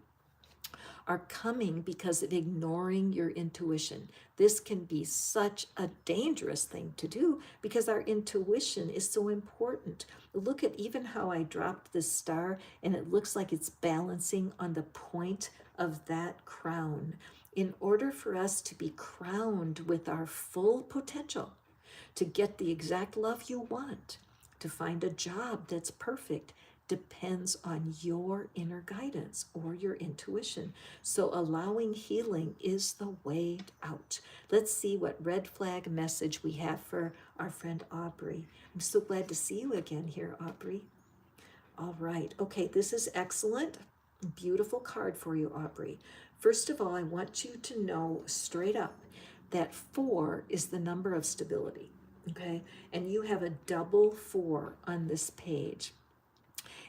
are coming because of ignoring your intuition. This can be such a dangerous thing to do because our intuition is so important. Look at even how I dropped this star and it looks like it's balancing on the point of that crown. In order for us to be crowned with our full potential, to get the exact love you want, to find a job that's perfect, depends on your inner guidance or your intuition. So allowing healing is the way out. Let's see what red flag message we have for our friend Aubrey. I'm so glad to see you again here, Aubrey. All right. Okay, this is excellent. Beautiful card for you, Aubrey. First of all, I want you to know straight up that 4 is the number of stability. Okay, and you have a double 4 on this page.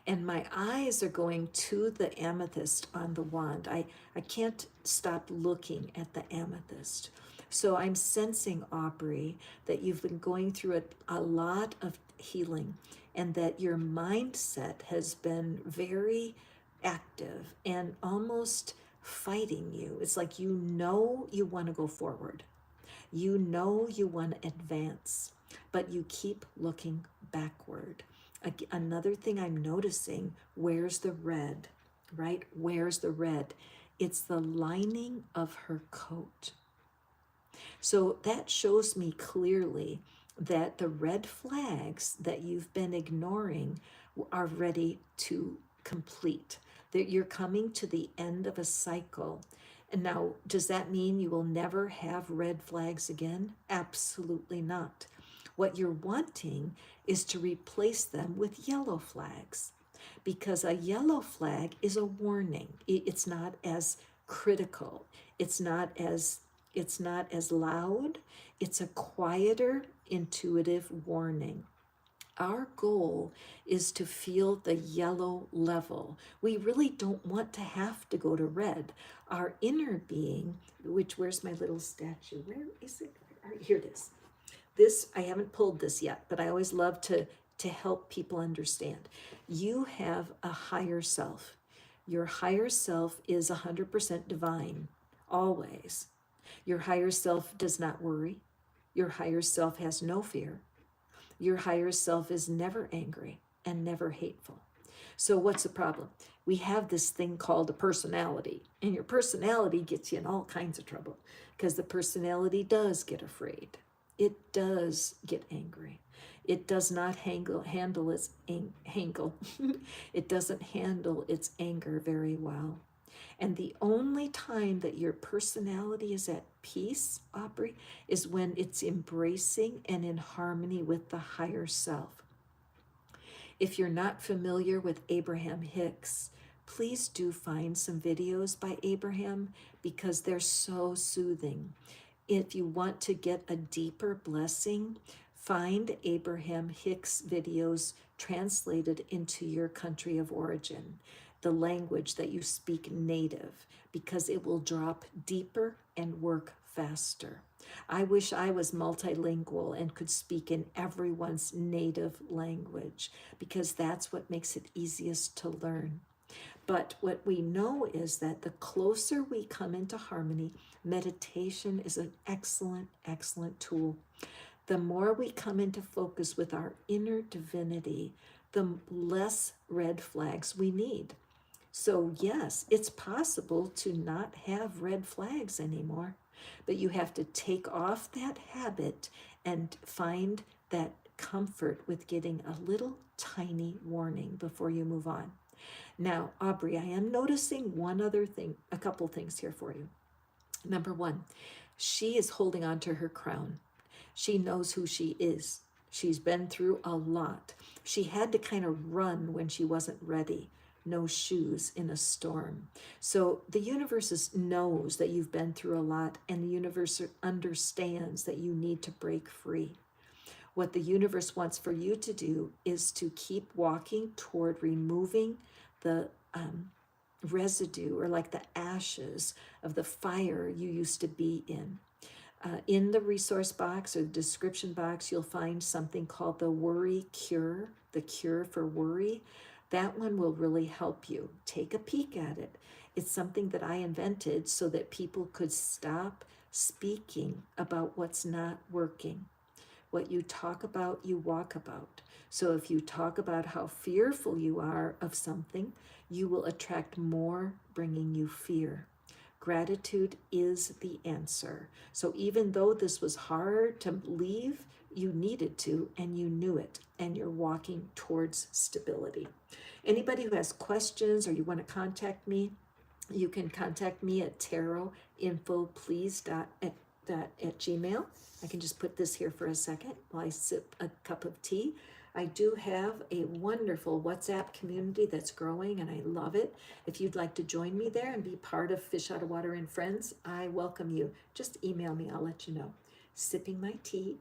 And my eyes are going to the amethyst on the wand. I can't stop looking at the amethyst. So I'm sensing, Aubrey, that you've been going through a lot of healing and that your mindset has been very active and almost fighting you. It's like you know you want to go forward. You know you want to advance, but you keep looking backward. Another thing I'm noticing, where's the red, right? Where's the red? It's the lining of her coat. So that shows me clearly that the red flags that you've been ignoring are ready to complete. That you're coming to the end of a cycle. And now, does that mean you will never have red flags again? Absolutely not. What you're wanting is to replace them with yellow flags, because a yellow flag is a warning. It's not as critical. It's not as loud. It's a quieter, intuitive warning. Our goal is to feel the yellow level. We really don't want to have to go to red. Our inner being, where's my little statue? Where is it? Here it is. This, I haven't pulled this yet, but I always love to help people understand. You have a higher self. Your higher self is 100% divine, always. Your higher self does not worry. Your higher self has no fear. Your higher self is never angry and never hateful. So what's the problem? We have this thing called a personality, and your personality gets you in all kinds of trouble because the personality does get afraid. It does get angry. It does not handle its it doesn't handle its anger very well. And the only time that your personality is at peace, Aubrey, is when it's embracing and in harmony with the higher self. If you're not familiar with Abraham Hicks, please do find some videos by Abraham because they're so soothing. If you want to get a deeper blessing, find Abraham Hicks videos translated into your country of origin. the language that you speak native, because it will drop deeper and work faster. I wish I was multilingual and could speak in everyone's native language, because that's what makes it easiest to learn. But what we know is that the closer we come into harmony, meditation is an excellent, excellent tool. The more we come into focus with our inner divinity, the less red flags we need. So, yes, it's possible to not have red flags anymore, but you have to take off that habit and find that comfort with getting a little tiny warning before you move on. Now, Aubrey, I am noticing one other thing, a couple things here for you. Number one, she is holding on to her crown. She knows who she is. She's been through a lot. She had to kind of run when she wasn't ready. No shoes in a storm. So the universe knows that you've been through a lot, and the universe understands that you need to break free. What the universe wants for you to do is to keep walking toward removing the residue, or like the ashes of the fire you used to be in. In the resource box or the description box, you'll find something called the Worry Cure, the cure for worry. That one will really help you. Take a peek at it. It's something that I invented so that people could stop speaking about what's not working. What you talk about, you walk about. So if you talk about how fearful you are of something, you will attract more bringing you fear. Gratitude is the answer. So even though this was hard to leave, you needed to, and you knew it, and you're walking towards stability. Anybody who has questions or you want to contact me, you can contact me at tarotinfoplease@gmail. I can just put this here for a second while I sip a cup of tea. I do have a wonderful WhatsApp community that's growing, and I love it. If you'd like to join me there and be part of Fish Out of Water and Friends, I welcome you. Just email me, I'll let you know. Sipping my tea.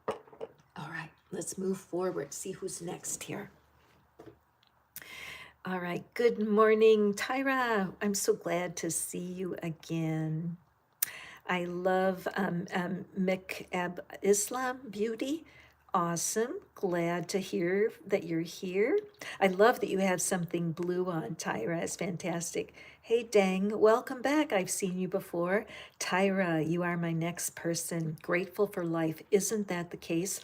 All right, let's move forward, see who's next here. All right, good morning, Tyra. I'm so glad to see you again. I love Mikab Islam Beauty. Awesome. Glad to hear that you're here. I love that you have something blue on, Tyra. It's fantastic. Hey, Dang, welcome back. I've seen you before. Tyra, you are my next person. Grateful for life. Isn't that the case?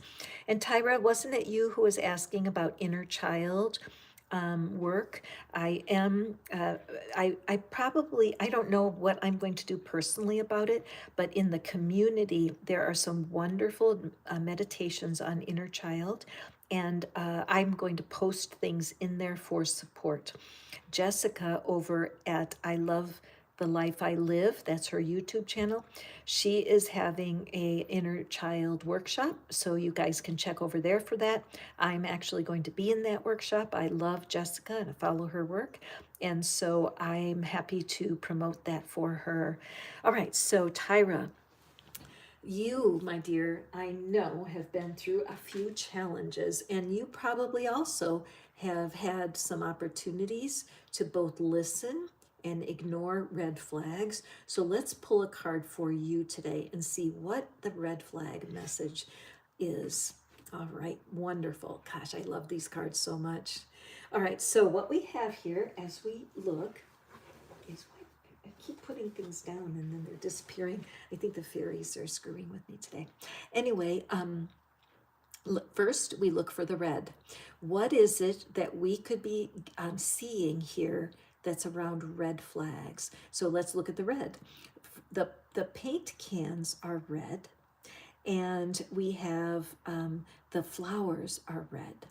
And Tyra, wasn't it you who was asking about inner child work? I am, I probably, I don't know what I'm going to do personally about it, but in the community, there are some wonderful meditations on inner child, and I'm going to post things in there for support. Jessica over at I Love the Life I Live, that's her YouTube channel. She is having a inner child workshop, so you guys can check over there for that. I'm actually going to be in that workshop. I love Jessica and I follow her work, and so I'm happy to promote that for her. All right, so Tyra, you, my dear, I know have been through a few challenges, and you probably also have had some opportunities to both listen and ignore red flags. So let's pull a card for you today and see what the red flag message is. All right, wonderful. Gosh, I love these cards so much. All right, so what we have here as we look is, I keep putting things down and then they're disappearing. I think the fairies are screwing with me today. Anyway, first we look for the red. What is it that we could be seeing here that's around red flags? So let's look at the red. The paint cans are red, and we have the flowers are red.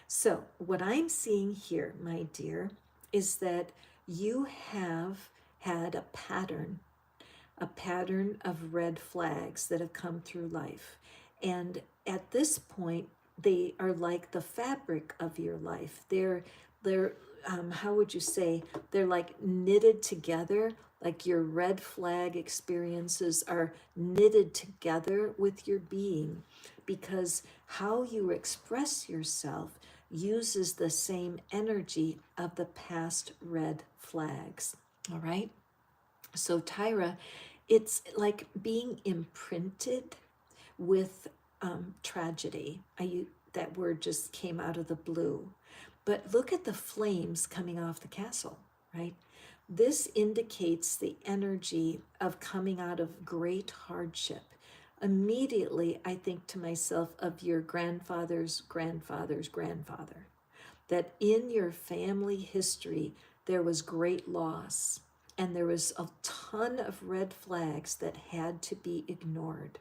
So what I'm seeing here, my dear, is that you have had a pattern of red flags that have come through life. And at this point, they are like the fabric of your life. They're how would you say, they're like knitted together, like your red flag experiences are knitted together with your being, because how you express yourself uses the same energy of the past red flags. All right? So, Tyra, it's like being imprinted with tragedy. That word just came out of the blue. But look at the flames coming off the castle, right? This indicates the energy of coming out of great hardship. Immediately, I think to myself of your grandfather's grandfather's grandfather, that in your family history, there was great loss and there was a ton of red flags that had to be ignored.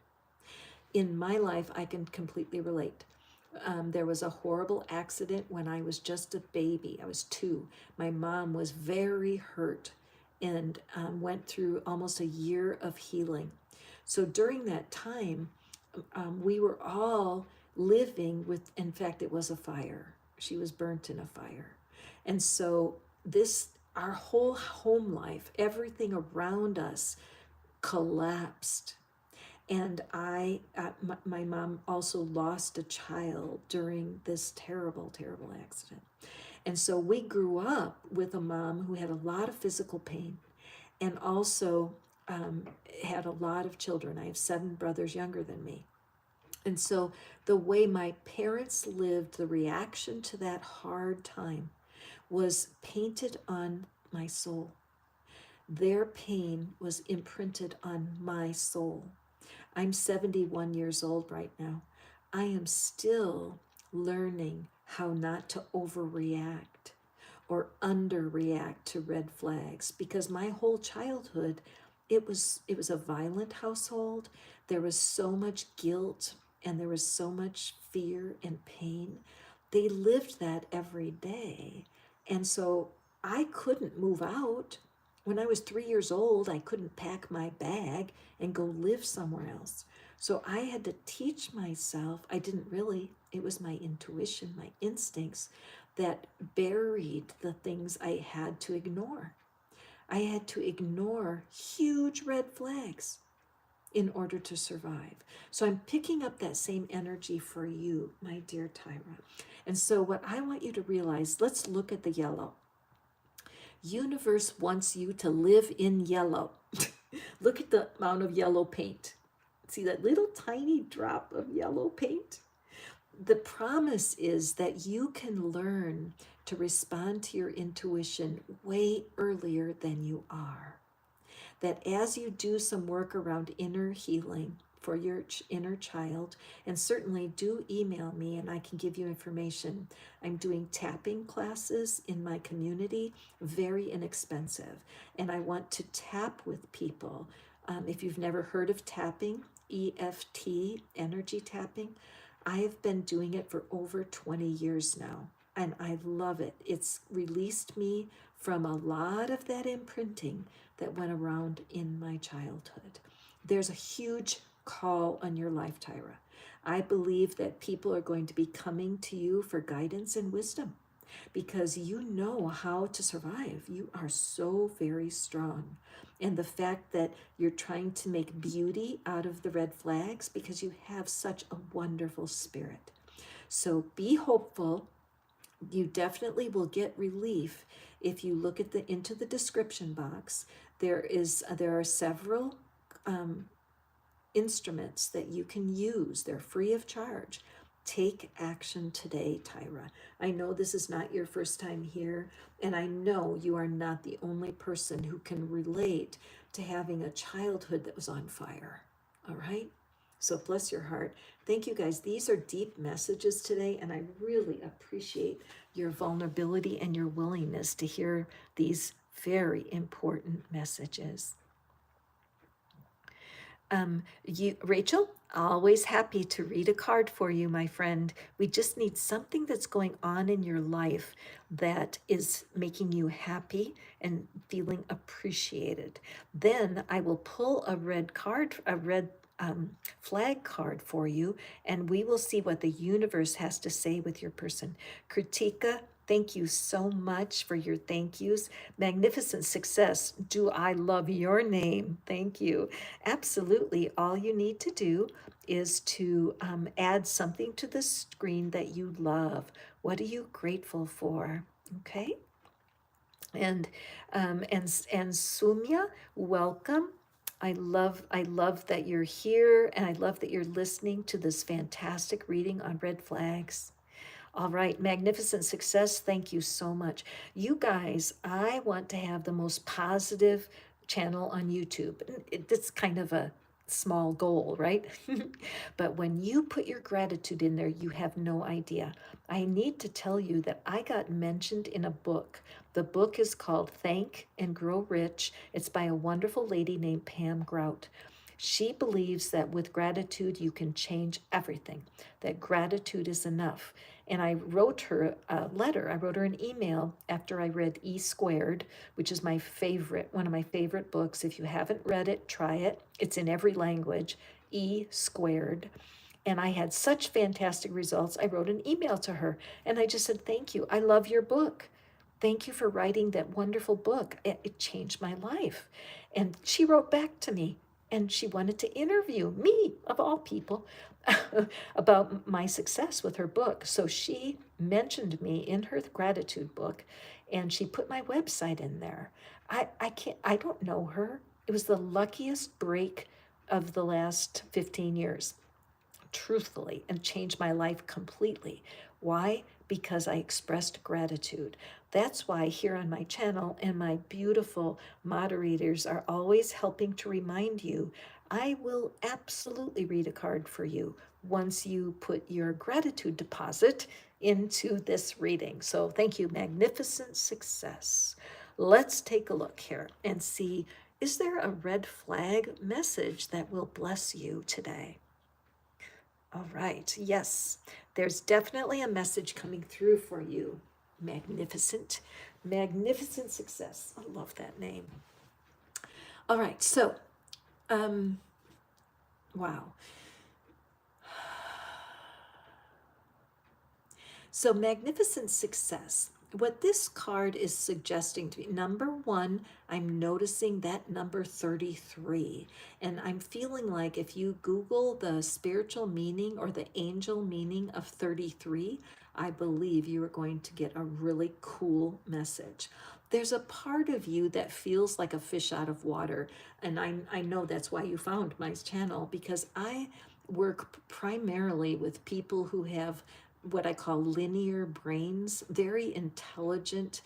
In my life, I can completely relate. There was a horrible accident when I was just a baby. I was 2. My mom was very hurt and went through almost a year of healing. So during that time, we were all living with, in fact, it was a fire. She was burnt in a fire. And so our whole home life, everything around us collapsed. And my mom also lost a child during this terrible, terrible accident. And so we grew up with a mom who had a lot of physical pain and also had a lot of children. I have 7 brothers younger than me. And so the way my parents lived, the reaction to that hard time was painted on my soul. Their pain was imprinted on my soul. I'm 71 years old right now. I am still learning how not to overreact or underreact to red flags, because my whole childhood, it was a violent household. There was so much guilt and there was so much fear and pain. They lived that every day. And so I couldn't move out. When I was 3 years old, I couldn't pack my bag and go live somewhere else. So I had to teach myself. I didn't really, it was my intuition, my instincts that buried the things I had to ignore. I had to ignore huge red flags in order to survive. So I'm picking up that same energy for you, my dear Tyra. And so what I want you to realize, let's look at the yellow. Universe wants you to live in yellow. Look at the amount of yellow paint. See that little tiny drop of yellow paint? The promise is that you can learn to respond to your intuition way earlier than you are. That as you do some work around inner healing for your inner child, and certainly do email me and I can give you information. I'm doing tapping classes in my community, very inexpensive, and I want to tap with people. If you've never heard of tapping, EFT, energy tapping, I have been doing it for over 20 years now, and I love it. It's released me from a lot of that imprinting that went around in my childhood. There's a huge call on your life, Tyra. I believe that people are going to be coming to you for guidance and wisdom because you know how to survive. You are so very strong. And the fact that you're trying to make beauty out of the red flags because you have such a wonderful spirit. So be hopeful. You definitely will get relief if you look at into the description box. There are several instruments that you can use. They're free of charge. Take action today, Tyra. I know this is not your first time here, and I know you are not the only person who can relate to having a childhood that was on fire. All right? So bless your heart. Thank you guys. These are deep messages today, and I really appreciate your vulnerability and your willingness to hear these very important messages. Rachel, always happy to read a card for you, my friend. We just need something that's going on in your life that is making you happy and feeling appreciated. Then I will pull a red flag card for you, and we will see what the universe has to say with your person. Critika, Thank you so much for your thank yous. Magnificent success. Do I love your name? Thank you. Absolutely. All you need to do is to add something to the screen that you love. What are you grateful for? Okay. And and Sumya, welcome. I love that you're here, and I love that you're listening to this fantastic reading on red flags. All right, magnificent success. Thank you so much. You guys, I want to have the most positive channel on YouTube. It's kind of a small goal, right? But when you put your gratitude in there, you have no idea. I need to tell you that I got mentioned in a book. The book is called Thank and Grow Rich. It's by a wonderful lady named Pam Grout. She believes that with gratitude, you can change everything, that gratitude is enough. And I wrote her a letter. I wrote her an email after I read E Squared, which is my favorite, one of my favorite books. If you haven't read it, try it. It's in every language, E Squared. And I had such fantastic results. I wrote an email to her and I just said, thank you. I love your book. Thank you for writing that wonderful book. It changed my life. And she wrote back to me and she wanted to interview me, of all people, about my success with her book. So she mentioned me in her gratitude book and she put my website in there. I don't know her. It was the luckiest break of the last 15 years, truthfully, and changed my life completely. Why? Because I expressed gratitude. That's why here on my channel and my beautiful moderators are always helping to remind you, I will absolutely read a card for you once you put your gratitude deposit into this reading. So thank you, magnificent success. Let's take a look here and see, is there a red flag message that will bless you today? All right, yes, there's definitely a message coming through for you. Magnificent, magnificent success. I love that name. All right, so, wow. So, magnificent success. What this card is suggesting to me, number one, I'm noticing that number 33. And I'm feeling like if you Google the spiritual meaning or the angel meaning of 33, I believe you are going to get a really cool message. There's a part of you that feels like a fish out of water. And I know that's why you found my channel, because I work primarily with people who have what I call linear brains, very intelligent,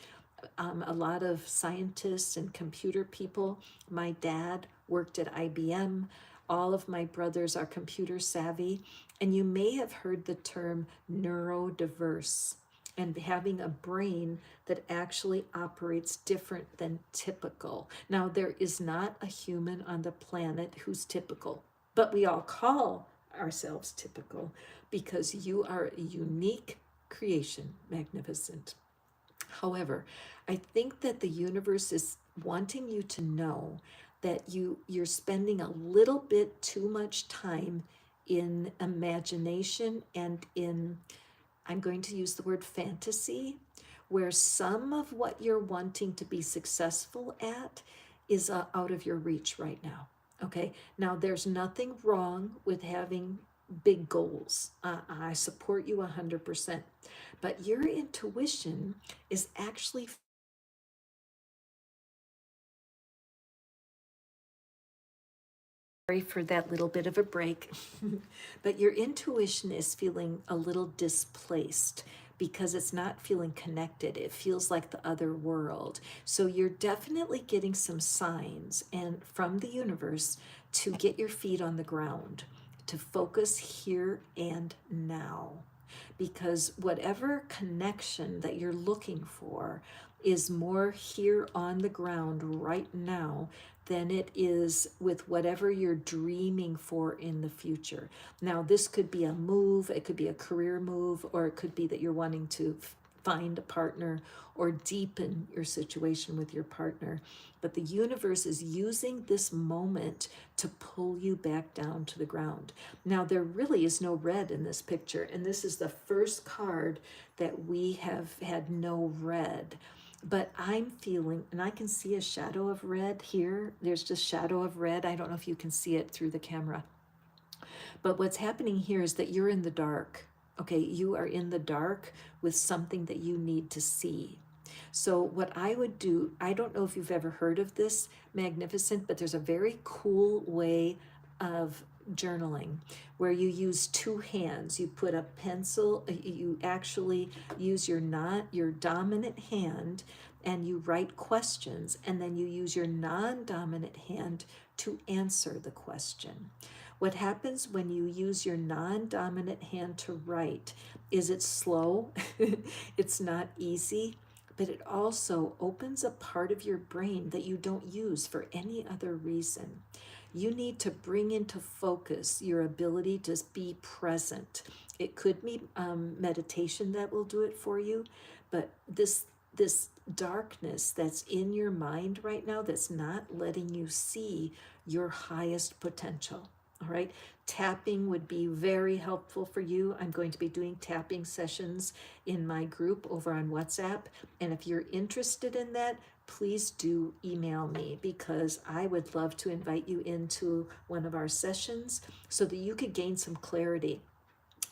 a lot of scientists and computer people. My dad worked at IBM. All of my brothers are computer savvy. And you may have heard the term neurodiverse, and having a brain that actually operates different than typical. Now, there is not a human on the planet who's typical, but we all call ourselves typical because you are a unique creation, magnificent. However, I think that the universe is wanting you to know that you're spending a little bit too much time in imagination and in, I'm going to use the word fantasy, where some of what you're wanting to be successful at is out of your reach right now. Okay, now there's nothing wrong with having big goals. I support you 100%. But your intuition is actually, sorry for that little bit of a break, but your intuition is feeling a little displaced because it's not feeling connected. It feels like the other world. So you're definitely getting some signs and from the universe to get your feet on the ground, to focus here and now. Because whatever connection that you're looking for is more here on the ground right now than it is with whatever you're dreaming for in the future. Now, this could be a move, it could be a career move, or it could be that you're wanting to find a partner or deepen your situation with your partner. But the universe is using this moment to pull you back down to the ground. Now, there really is no red in this picture, and this is the first card that we have had no red. But I'm feeling, and I can see a shadow of red here. There's just shadow of red. I don't know if you can see it through the camera. But what's happening here is that you're in the dark. Okay, you are in the dark with something that you need to see. So what I would do, I don't know if you've ever heard of this, Magnificent, but there's a very cool way of journaling where you use two hands. You put a pencil, you actually use your dominant hand and you write questions, and then you use your non-dominant hand to answer the question. What happens when you use your non-dominant hand to write is it's slow, it's not easy, but it also opens a part of your brain that you don't use for any other reason. You need to bring into focus your ability to be present. It could be meditation that will do it for you, but this darkness that's in your mind right now that's not letting you see your highest potential. All right, tapping would be very helpful for you. I'm going to be doing tapping sessions in my group over on WhatsApp. And if you're interested in that, please do email me, because I would love to invite you into one of our sessions so that you could gain some clarity.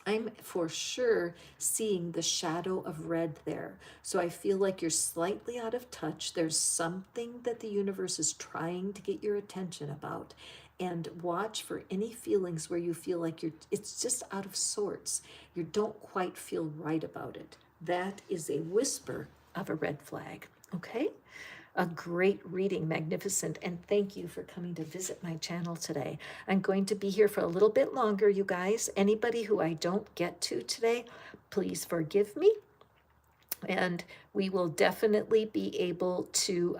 I'm for sure seeing the shadow of red there. So I feel like you're slightly out of touch. There's something that the universe is trying to get your attention about. And watch for any feelings where you feel like it's just out of sorts. You don't quite feel right about it. That is a whisper of a red flag. Okay? A great reading, Magnificent, and thank you for coming to visit my channel today. I'm going to be here for a little bit longer, you guys. Anybody who I don't get to today, please forgive me. And we will definitely be able to,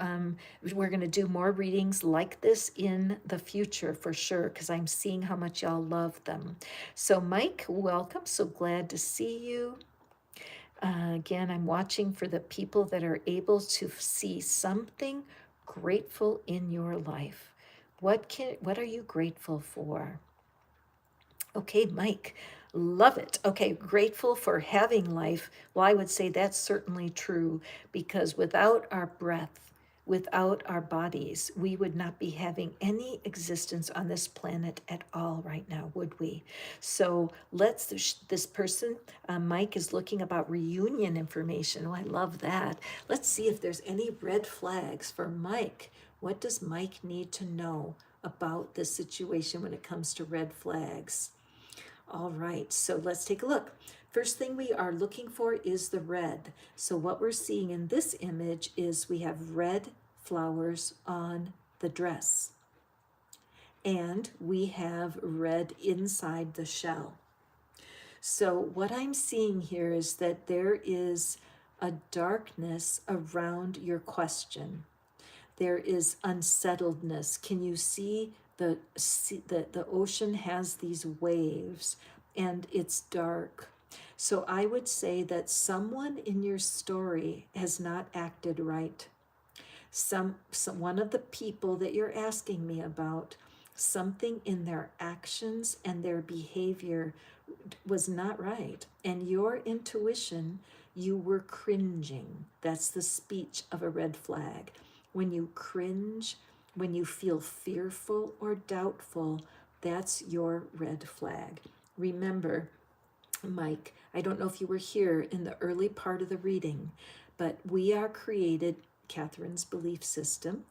we're going to do more readings like this in the future for sure, because I'm seeing how much y'all love them. So Mike, welcome. So glad to see you. Again, I'm watching for the people that are able to see something grateful in your life. What are you grateful for? Okay, Mike, love it. Okay, grateful for having life. Well, I would say that's certainly true, because without our breath, without our bodies, we would not be having any existence on this planet at all right now, would we? So this person, Mike, is looking about reunion information. Oh, I love that. Let's see if there's any red flags for Mike. What does Mike need to know about this situation when it comes to red flags? All right, so let's take a look. First thing we are looking for is the red. So what we're seeing in this image is we have red flowers on the dress. And we have red inside the shell. So what I'm seeing here is that there is a darkness around your question. There is unsettledness. Can you see the ocean has these waves and it's dark? So I would say that someone in your story has not acted right. One of the people that you're asking me about, something in their actions and their behavior was not right. And your intuition, you were cringing. That's the speech of a red flag. When you cringe, when you feel fearful or doubtful, that's your red flag. Remember, Mike, I don't know if you were here in the early part of the reading, but we are created, Catherine's belief system,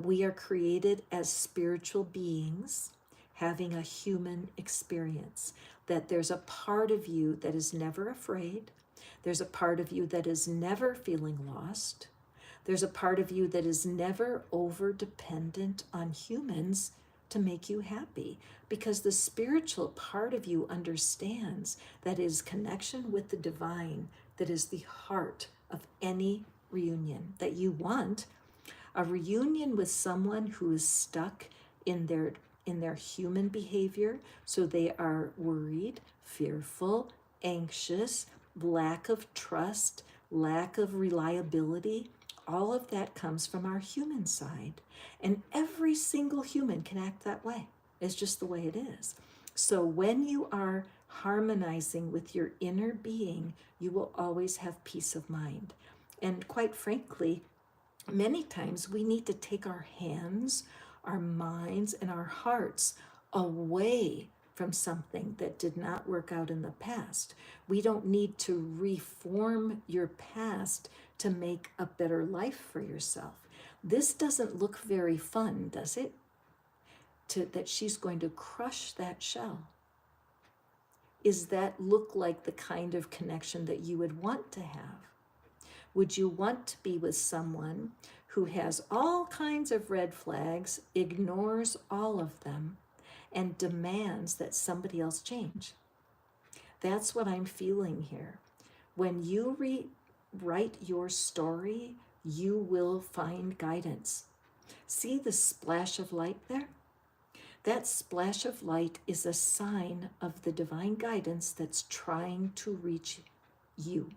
we are created as spiritual beings having a human experience. That there's a part of you that is never afraid. There's a part of you that is never feeling lost. There's a part of you that is never over dependent on humans to make you happy, because the spiritual part of you understands that is connection with the divine, that is the heart of any reunion that you want. A reunion with someone who is stuck in their human behavior, so they are worried, fearful, anxious, lack of trust, lack of reliability, all of that comes from our human side. And every single human can act that way. It's just the way it is. So when you are harmonizing with your inner being, you will always have peace of mind. And quite frankly, many times we need to take our hands, our minds, and our hearts away from something that did not work out in the past. We don't need to reform your past to make a better life for yourself. This doesn't look very fun, does it? That she's going to crush that shell. Is that look like the kind of connection that you would want to have? Would you want to be with someone who has all kinds of red flags, ignores all of them, and demands that somebody else change? That's what I'm feeling here. When you rewrite your story, you will find guidance. See the splash of light there? That splash of light is a sign of the divine guidance that's trying to reach you.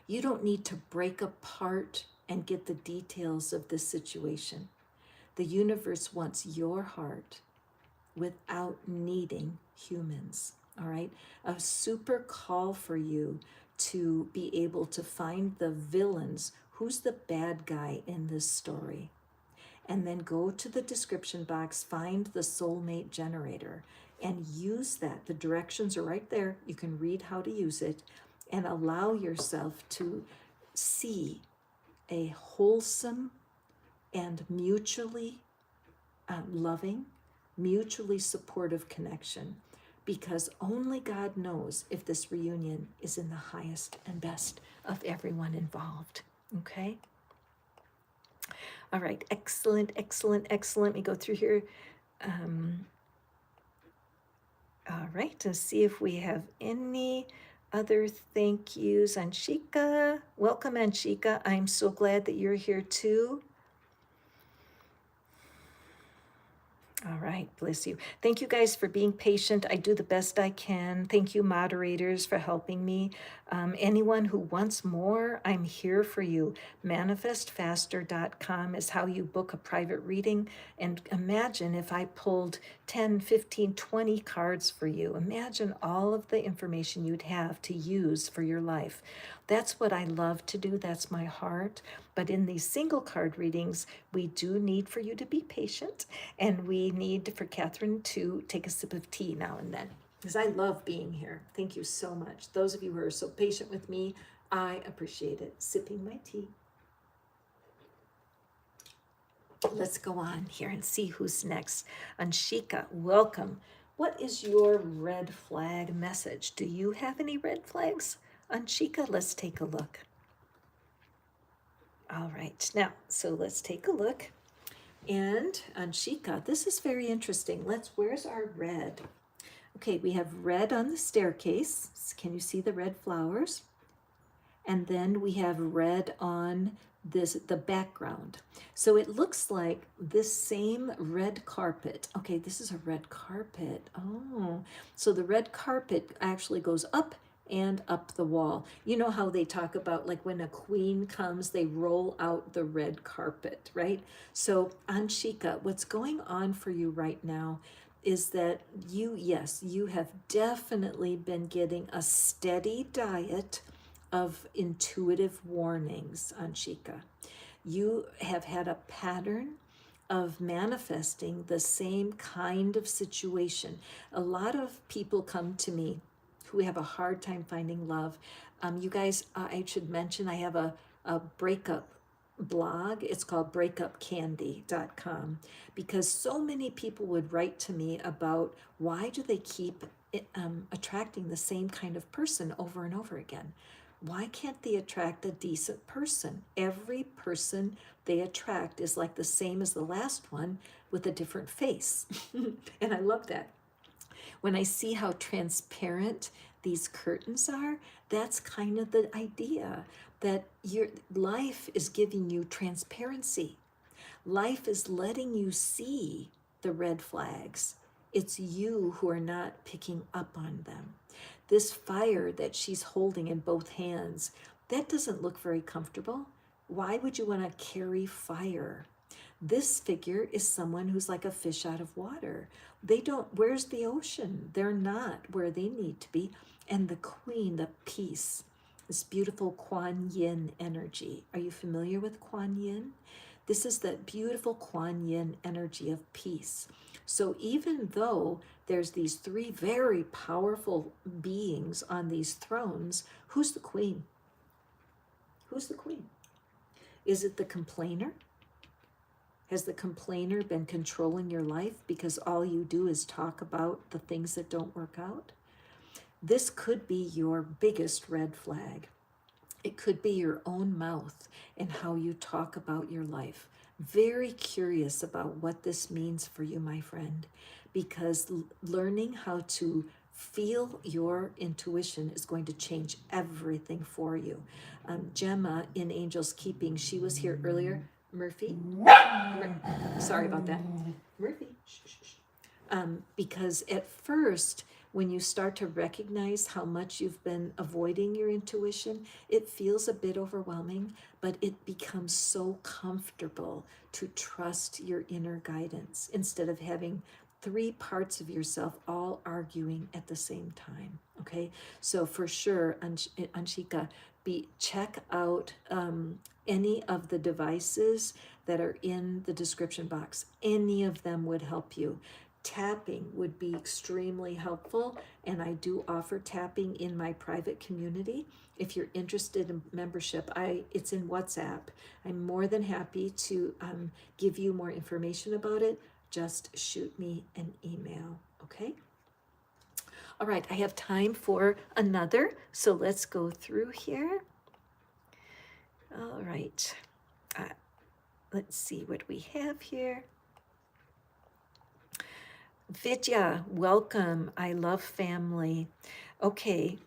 You don't need to break apart and get the details of this situation. The universe wants your heart without needing humans, all right? A super call for you to be able to find the villains. Who's the bad guy in this story? And then go to the description box, find the soulmate generator, and use that. The directions are right there. You can read how to use it, and allow yourself to see a wholesome and mutually loving, mutually supportive connection, because only God knows if this reunion is in the highest and best of everyone involved. Okay? All right, excellent, excellent, excellent. Let me go through here. All right, to see if we have any other thank yous. Anshika, welcome Anshika. I'm so glad that you're here too. All right, bless you. Thank you guys for being patient. I do the best I can. Thank you, moderators, for helping me. Anyone who wants more, I'm here for you. Manifestfaster.com is how you book a private reading. And imagine if I pulled 10, 15, 20 cards for you. Imagine all of the information you'd have to use for your life. That's what I love to do. That's my heart. But in these single card readings, we do need for you to be patient, and we need for Catherine to take a sip of tea now and then, because I love being here. Thank you so much. Those of you who are so patient with me, I appreciate it. Sipping my tea. Let's go on here and see who's next. Anshika, welcome. What is your red flag message? Do you have any red flags? Anshika, let's take a look. All right, now, so let's take a look. And Anshika, this is very interesting. Where's our red? Okay, we have red on the staircase. Can you see the red flowers? And then we have red on the background. So it looks like this same red carpet. Okay, this is a red carpet. Oh, so the red carpet actually goes up and up the wall. You know how they talk about, like, when a queen comes, they roll out the red carpet, right? So Anshika, what's going on for you right now is that you have definitely been getting a steady diet of intuitive warnings, Anshika. You have had a pattern of manifesting the same kind of situation. A lot of people come to me who have a hard time finding love. You guys, I should mention, I have a breakup blog. It's called breakupcandy.com, because so many people would write to me about why do they keep attracting the same kind of person over and over again. Why can't they attract a decent person? Every person they attract is like the same as the last one with a different face. And I love that. When I see how transparent these curtains are, that's kind of the idea, that your life is giving you transparency. Life is letting you see the red flags. It's you who are not picking up on them. This fire that she's holding in both hands, That doesn't look very comfortable. Why would you want to carry fire? This figure is someone who's like a fish out of water. They don't, where's the ocean? They're not where they need to be. And the queen, the peace, this beautiful Kuan Yin energy. Are you familiar with Kuan Yin? This is the beautiful Kuan Yin energy of peace. So even though there's these three very powerful beings on these thrones, who's the queen? Who's the queen? Is it the complainer? Has the complainer been controlling your life because all you do is talk about the things that don't work out? This could be your biggest red flag. It could be your own mouth and how you talk about your life. Very curious about what this means for you, my friend, because learning how to feel your intuition is going to change everything for you. Gemma in Angel's Keeping, she was here earlier. Murphy? Sorry about that. Murphy. Because at first, when you start to recognize how much you've been avoiding your intuition, it feels a bit overwhelming, but it becomes so comfortable to trust your inner guidance instead of having three parts of yourself all arguing at the same time. Okay, so for sure, Anshika, check out any of the devices that are in the description box. Any of them would help you. Tapping would be extremely helpful, and I do offer tapping in my private community. If you're interested in membership, it's in WhatsApp. I'm more than happy to give you more information about it. Just shoot me an email, okay? All right, I have time for another, so let's go through here. All right, let's see what we have here. Viia, welcome. I love family. Okay.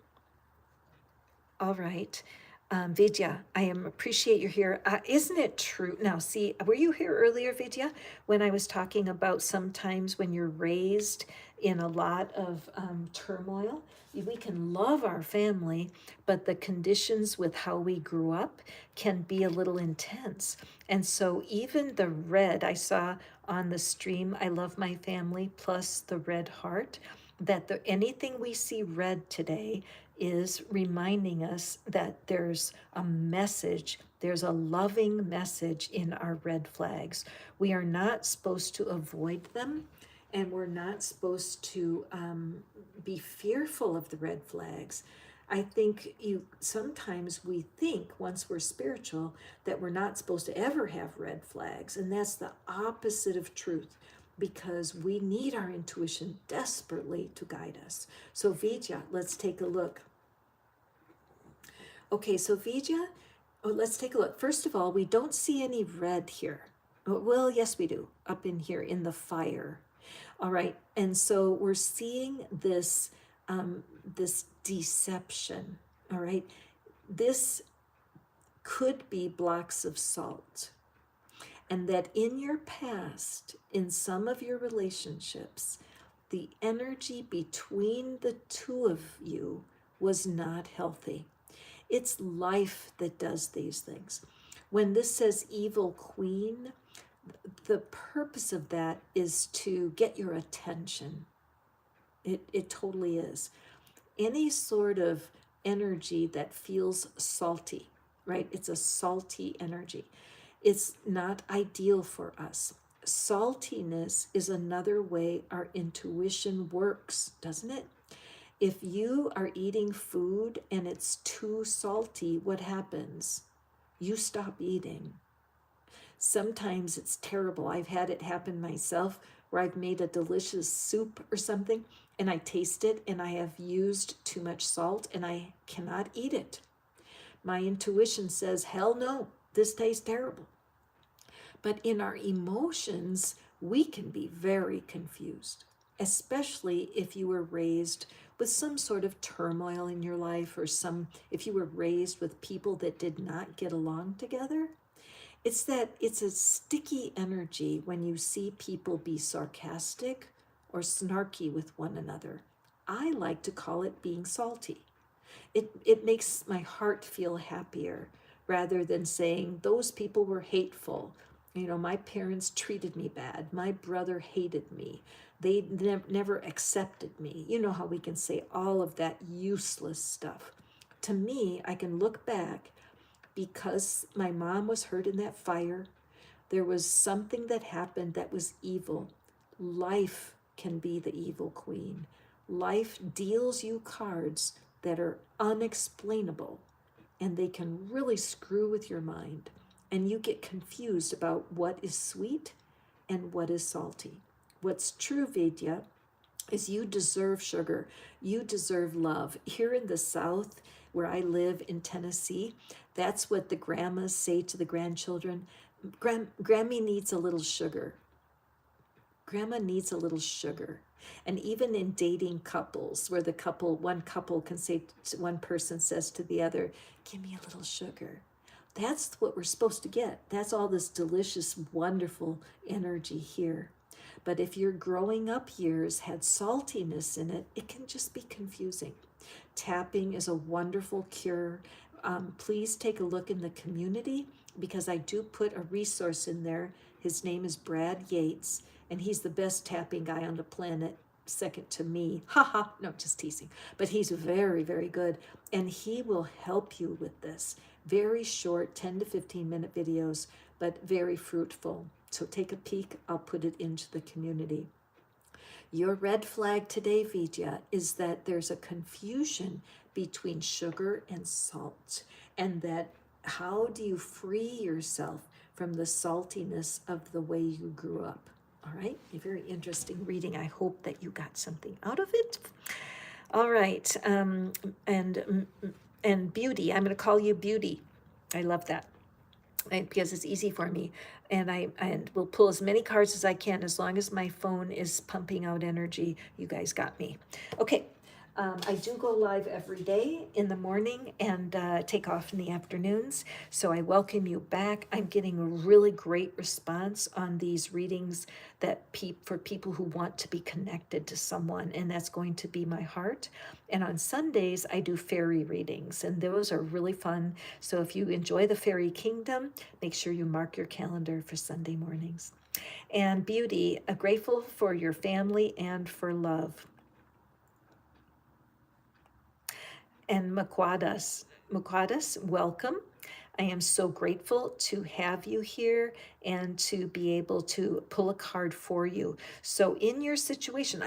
All right. Viia, I appreciate you here. Isn't it true? Now, see, were you here earlier, Viia, when I was talking about sometimes when you're raised in a lot of turmoil, we can love our family, but the conditions with how we grew up can be a little intense. And so even the red I saw on the stream, I love my family, plus the red heart, that anything we see red today is reminding us that there's a message, there's a loving message in our red flags. We are not supposed to avoid them, and we're not supposed to be fearful of the red flags. I think sometimes we think once we're spiritual that we're not supposed to ever have red flags, and that's the opposite of truth, because we need our intuition desperately to guide us. So Viia, let's take a look. Okay, so Viia, let's take a look. First of all, we don't see any red here. Well, yes, we do, up in here in the fire. All right, and so we're seeing this, this deception, all right? This could be blocks of salt. And that in your past, in some of your relationships, the energy between the two of you was not healthy. It's life that does these things. When this says evil queen, the purpose of that is to get your attention. It totally is. Any sort of energy that feels salty, right? It's a salty energy. It's not ideal for us. Saltiness is another way our intuition works, doesn't it? If you are eating food and it's too salty, what happens? You stop eating. Sometimes it's terrible. I've had it happen myself where I've made a delicious soup or something and I taste it and I have used too much salt and I cannot eat it. My intuition says, hell no, this tastes terrible. But in our emotions, we can be very confused, especially if you were raised with some sort of turmoil in your life, or if you were raised with people that did not get along together. It's a sticky energy when you see people be sarcastic or snarky with one another. I like to call it being salty. It makes my heart feel happier rather than saying those people were hateful. You know, my parents treated me bad. My brother hated me. They never accepted me. You know how we can say all of that useless stuff. To me, I can look back because my mom was hurt in that fire. There was something that happened that was evil. Life can be the evil queen. Life deals you cards that are unexplainable, and they can really screw with your mind. And you get confused about what is sweet and what is salty. What's true, Vidya, is you deserve sugar. You deserve love. Here in the South, where I live in Tennessee, that's what the grandmas say to the grandchildren. Grammy needs a little sugar. Grandma needs a little sugar. And even in dating couples, where one couple can say, one person says to the other, give me a little sugar. That's what we're supposed to get. That's all this delicious, wonderful energy here. But if your growing up years had saltiness in it, it can just be confusing. Tapping is a wonderful cure. Please take a look in the community because I do put a resource in there. His name is Brad Yates, and he's the best tapping guy on the planet, second to me. Haha, no, just teasing. But he's very, very good, and he will help you with this. Very short, 10 to 15 minute videos, but very fruitful. So take a peek. I'll put it into the community. Your red flag today, Viia, is that there's a confusion between sugar and salt, and that how do you free yourself from the saltiness of the way you grew up? All right, a very interesting reading. I hope that you got something out of it. All right, and Beauty. I'm going to call you Beauty. I love that. Because it's easy for me, and will pull as many cards as I can as long as my phone is pumping out energy. You guys got me. Okay, I do go live every day in the morning and take off in the afternoons. So I welcome you back. I'm getting a really great response on these readings that for people who want to be connected to someone, and that's going to be my heart. And on Sundays, I do fairy readings, and those are really fun. So if you enjoy the fairy kingdom, make sure you mark your calendar for Sunday mornings. And Beauty, grateful for your family and for love. And Mukwadas, welcome. I am so grateful to have you here and to be able to pull a card for you. So in your situation,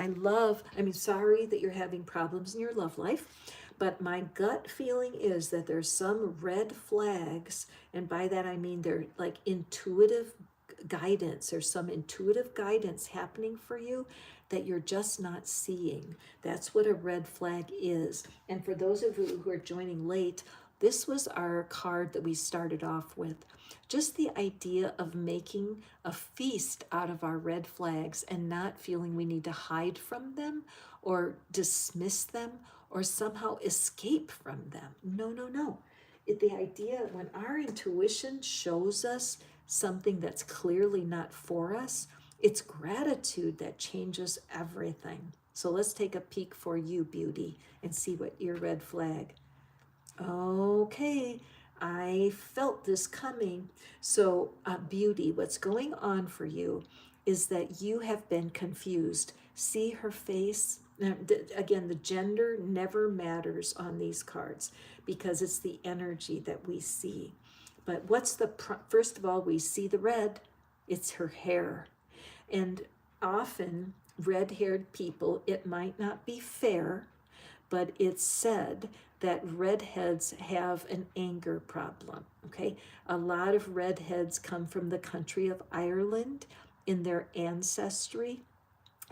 sorry that you're having problems in your love life, but my gut feeling is that there's some red flags, and by that I mean they're like intuitive guidance. There's some intuitive guidance happening for you that you're just not seeing. That's what a red flag is. And for those of you who are joining late, this was our card that we started off with. Just the idea of making a feast out of our red flags and not feeling we need to hide from them or dismiss them or somehow escape from them. No, no, no. The idea when our intuition shows us something that's clearly not for us, it's gratitude that changes everything. So let's take a peek for you, Beauty, and see what your red flag. Okay, I felt this coming. So, Beauty, what's going on for you is that you have been confused. See her face? Now, again, the gender never matters on these cards because it's the energy that we see. But first of all, we see the red. It's her hair. And often, red-haired people, it might not be fair, but it's said that redheads have an anger problem, okay? A lot of redheads come from the country of Ireland in their ancestry,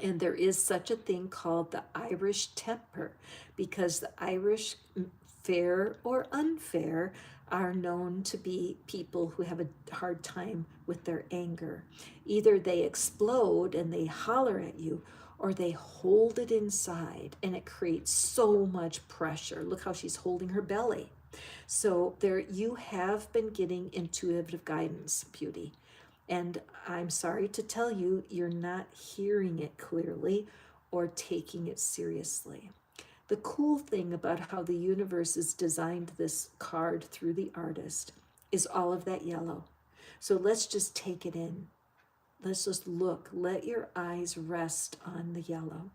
and there is such a thing called the Irish temper, because the Irish, fair or unfair, are known to be people who have a hard time with their anger. Either they explode and they holler at you, or they hold it inside and it creates so much pressure. Look how she's holding her belly. So there, you have been getting intuitive guidance, Beauty. And I'm sorry to tell you, you're not hearing it clearly or taking it seriously. The cool thing about how the universe has designed this card through the artist is all of that yellow. So let's just take it in. Let's just look. Let your eyes rest on the yellow.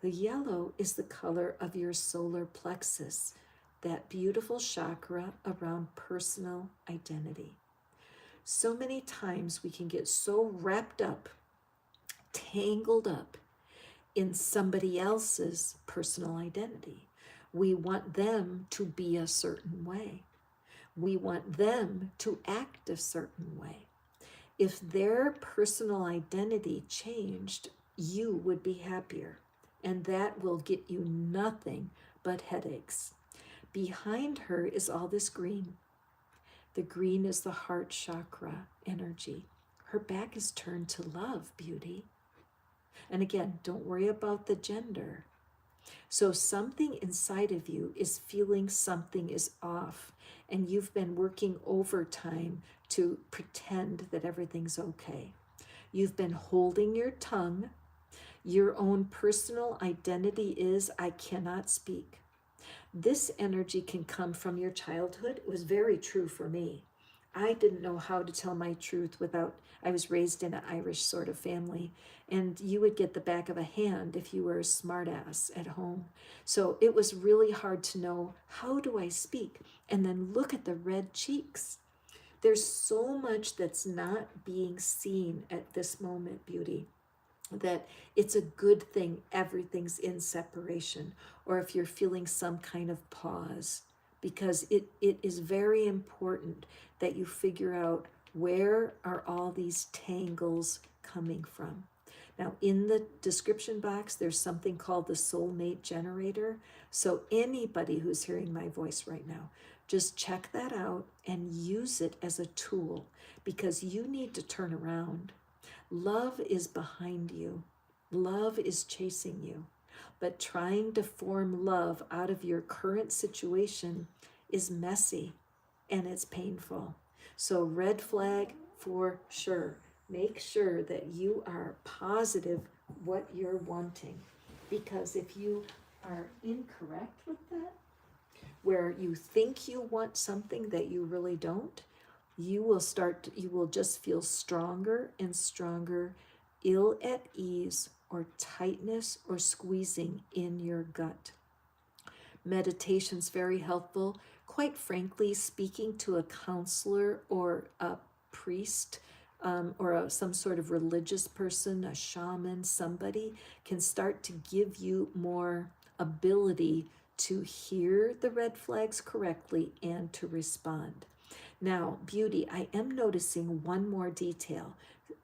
The yellow is the color of your solar plexus, that beautiful chakra around personal identity. So many times we can get so wrapped up, tangled up in somebody else's personal identity. We want them to be a certain way. We want them to act a certain way. If their personal identity changed, you would be happier. And that will get you nothing but headaches. Behind her is all this green. The green is the heart chakra energy. Her back is turned to love, beauty. And again, don't worry about the gender. So something inside of you is feeling something is off, and you've been working overtime to pretend that everything's okay. You've been holding your tongue. Your own personal identity is, I cannot speak. This energy can come from your childhood. It was very true for me. I didn't know how to tell my truth I was raised in an Irish sort of family, and you would get the back of a hand if you were a smartass at home. So it was really hard to know, how do I speak? And then look at the red cheeks. There's so much that's not being seen at this moment, beauty, that it's a good thing everything's in separation, or if you're feeling some kind of pause, because it is very important that you figure out, where are all these tangles coming from. Now, in the description box, there's something called the soulmate generator. So anybody who's hearing my voice right now, just check that out and use it as a tool, because you need to turn around. Love is behind you. Love is chasing you. But trying to form love out of your current situation is messy and it's painful. So red flag for sure. Make sure that you are positive what you're wanting. Because if you are incorrect with that, where you think you want something that you really don't, you will just feel stronger and stronger, ill at ease, or tightness or squeezing in your gut. Meditation's very helpful. Quite frankly, speaking to a counselor or a priest, or some sort of religious person, a shaman, somebody can start to give you more ability to hear the red flags correctly and to respond. Now, beauty, I am noticing one more detail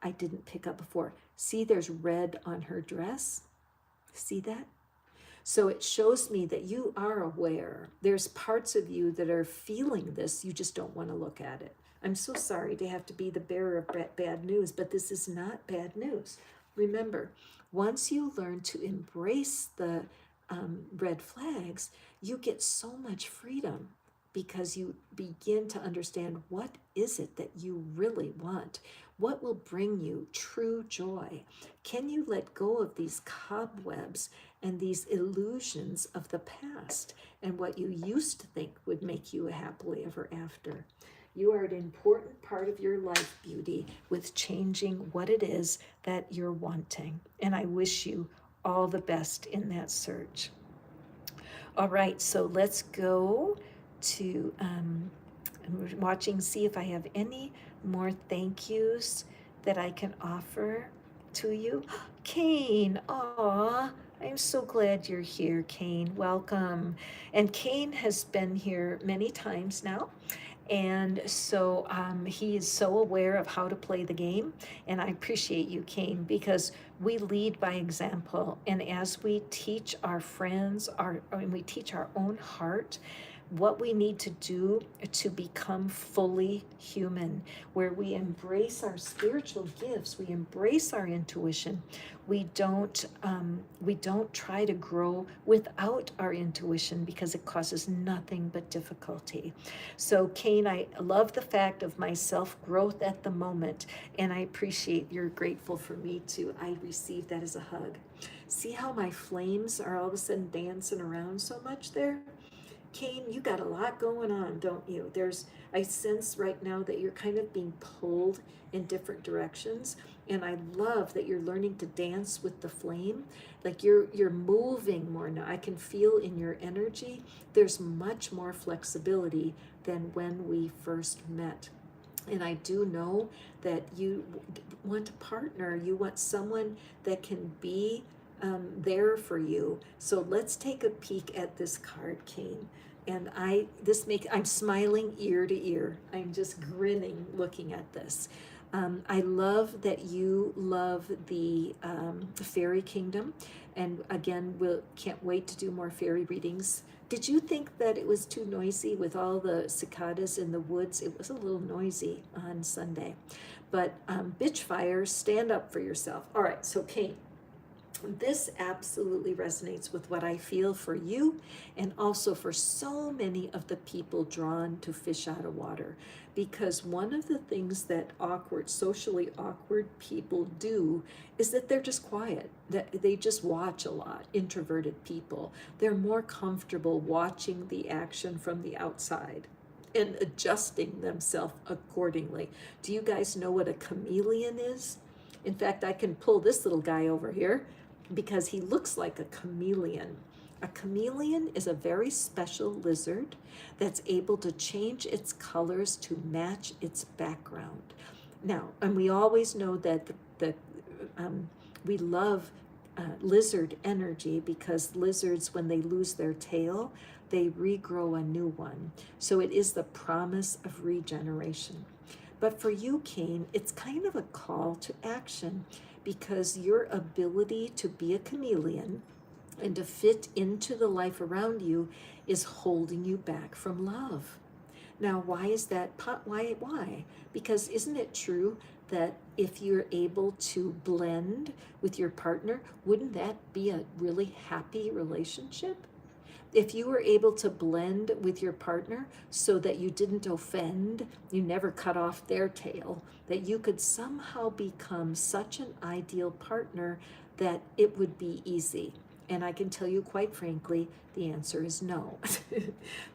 I didn't pick up before. See, there's red on her dress. See that? So it shows me that you are aware. There's parts of you that are feeling this. You just don't want to look at it. I'm so sorry to have to be the bearer of bad news, but this is not bad news. Remember, once you learn to embrace the red flags, you get so much freedom, because you begin to understand, what is it that you really want? What will bring you true joy? Can you let go of these cobwebs and these illusions of the past and what you used to think would make you a happily ever after? You are an important part of your life, beauty, with changing what it is that you're wanting. And I wish you all the best in that search. All right, so let's go to I'm watching, see if I have any more thank yous that I can offer to you. Kaine, aw, I'm so glad you're here, Kaine. Welcome. And Kaine has been here many times now. And so he is so aware of how to play the game. And I appreciate you, Kaine, because we lead by example. And as we teach our friends, we teach our own heart what we need to do to become fully human, where we embrace our spiritual gifts, we embrace our intuition. We don't try to grow without our intuition, because it causes nothing but difficulty. So Kaine, I love the fact of my self-growth at the moment, and I appreciate you're grateful for me too. I receive that as a hug. See how my flames are all of a sudden dancing around so much there? Kaine, you got a lot going on, don't you? I sense right now that you're kind of being pulled in different directions, and I love that you're learning to dance with the flame. Like you're moving more now. I can feel in your energy there's much more flexibility than when we first met. And I do know that you want a partner, you want someone that can be there for you. So let's take a peek at this card, Kaine. And I'm smiling ear to ear. I'm just grinning looking at this. I love that you love the fairy kingdom. And again, can't wait to do more fairy readings. Did you think that it was too noisy with all the cicadas in the woods? It was a little noisy on Sunday. But bitch fire, stand up for yourself. All right, so Kaine, this absolutely resonates with what I feel for you and also for so many of the people drawn to fish out of water. Because one of the things that socially awkward people do is that they're just quiet, that they just watch a lot. Introverted people, they're more comfortable watching the action from the outside and adjusting themselves accordingly. Do you guys know what a chameleon is? In fact, I can pull this little guy over here because he looks like a chameleon. A chameleon is a very special lizard that's able to change its colors to match its background. Now, and we always know that we love lizard energy because lizards, when they lose their tail, they regrow a new one. So it is the promise of regeneration. But for you, Kaine, it's kind of a call to action because your ability to be a chameleon and to fit into the life around you is holding you back from love. Now, why is that? Why? Because isn't it true that if you're able to blend with your partner, wouldn't that be a really happy relationship? If you were able to blend with your partner so that you didn't offend, you never cut off their tail, that you could somehow become such an ideal partner that it would be easy. And I can tell you quite frankly, the answer is no.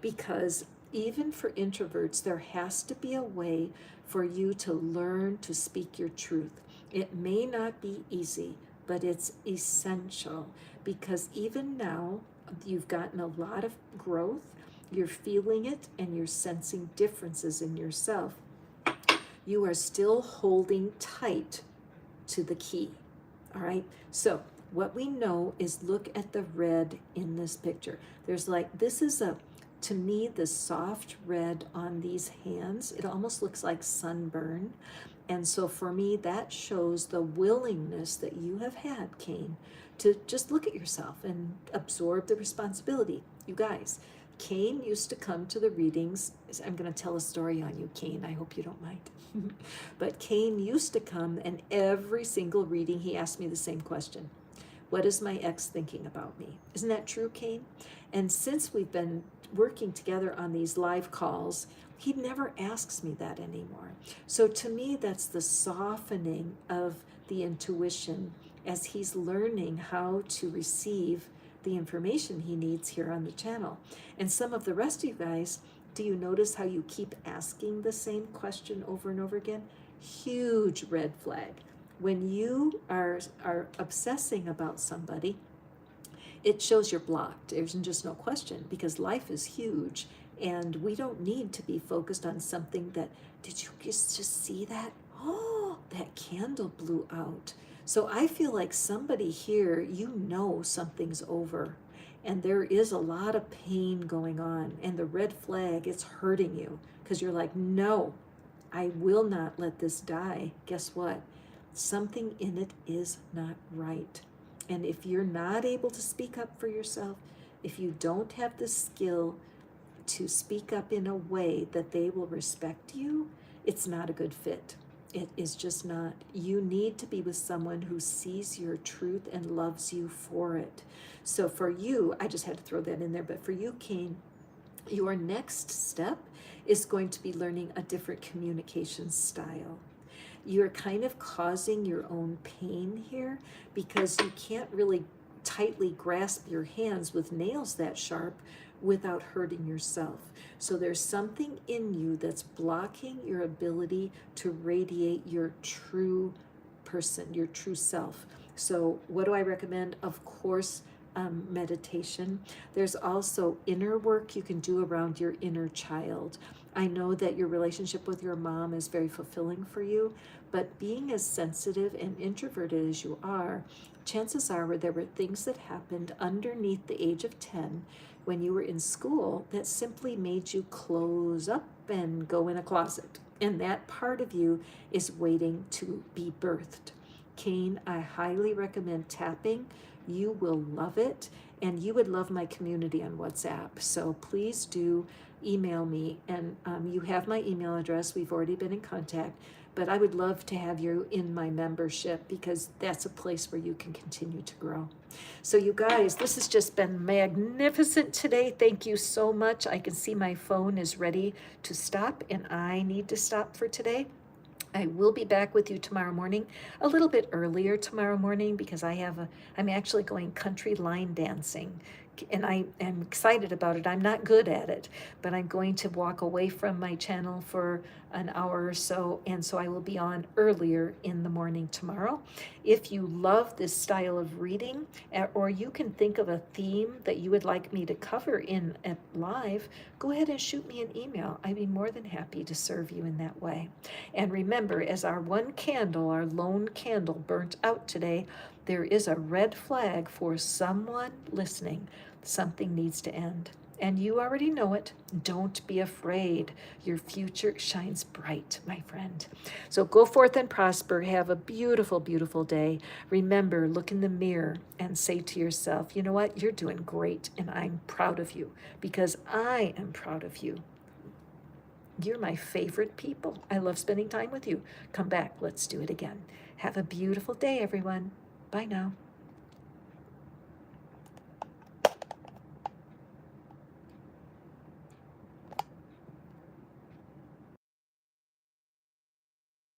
Because even for introverts, there has to be a way for you to learn to speak your truth. It may not be easy, but it's essential because even now, you've gotten a lot of growth, you're feeling it, and you're sensing differences in yourself. You are still holding tight to the key, all right? So what we know is look at the red in this picture. This is to me, the soft red on these hands, it almost looks like sunburn. And so for me, that shows the willingness that you have had, Kaine, to just look at yourself and absorb the responsibility. You guys, Kaine used to come to the readings. I'm going to tell a story on you, Kaine. I hope you don't mind. But Kaine used to come, and every single reading, he asked me the same question. What is my ex thinking about me? Isn't that true, Kaine? And since we've been working together on these live calls, he never asks me that anymore. So to me, that's the softening of the intuition as he's learning how to receive the information he needs here on the channel. And some of the rest of you guys, do you notice how you keep asking the same question over and over again? Huge red flag. When you are obsessing about somebody, it shows you're blocked. There's just no question, because life is huge and we don't need to be focused on something that, did you just see that? Oh, that candle blew out. So I feel like somebody here, you know something's over and there is a lot of pain going on, and the red flag, it's hurting you because you're like, no, I will not let this die. Guess what? Something in it is not right. And if you're not able to speak up for yourself, if you don't have the skill to speak up in a way that they will respect you, it's not a good fit. It is just not. You need to be with someone who sees your truth and loves you for it. So for you, I just had to throw that in there, but for you, Kaine, your next step is going to be learning a different communication style. You're kind of causing your own pain here because you can't really tightly grasp your hands with nails that sharp without hurting yourself. So there's something in you that's blocking your ability to radiate your true person, your true self. So what do I recommend? Of course, meditation. There's also inner work you can do around your inner child. I know that your relationship with your mom is very fulfilling for you, but being as sensitive and introverted as you are, chances are there were things that happened underneath the age of 10 when you were in school that simply made you close up and go in a closet. And that part of you is waiting to be birthed. Kaine, I highly recommend tapping. You will love it, and you would love my community on WhatsApp. So please do email me, and you have my email address. We've already been in contact, but I would love to have you in my membership because that's a place where you can continue to grow. So you guys, this has just been magnificent today. Thank you so much. I can see my phone is ready to stop, and I need to stop for today. I will be back with you tomorrow morning, a little bit earlier tomorrow morning because I'm actually going country line dancing, and I am excited about it. I'm not good at it, but I'm going to walk away from my channel for an hour or so, and so I will be on earlier in the morning tomorrow. If you love this style of reading, or you can think of a theme that you would like me to cover in live, go ahead and shoot me an email. I'd be more than happy to serve you in that way. And remember, as our one candle, our lone candle burnt out today, there is a red flag for someone listening. Something needs to end. And you already know it. Don't be afraid. Your future shines bright, my friend. So go forth and prosper. Have a beautiful, beautiful day. Remember, look in the mirror and say to yourself, you know what? You're doing great, and I'm proud of you because I am proud of you. You're my favorite people. I love spending time with you. Come back. Let's do it again. Have a beautiful day, everyone. Bye now.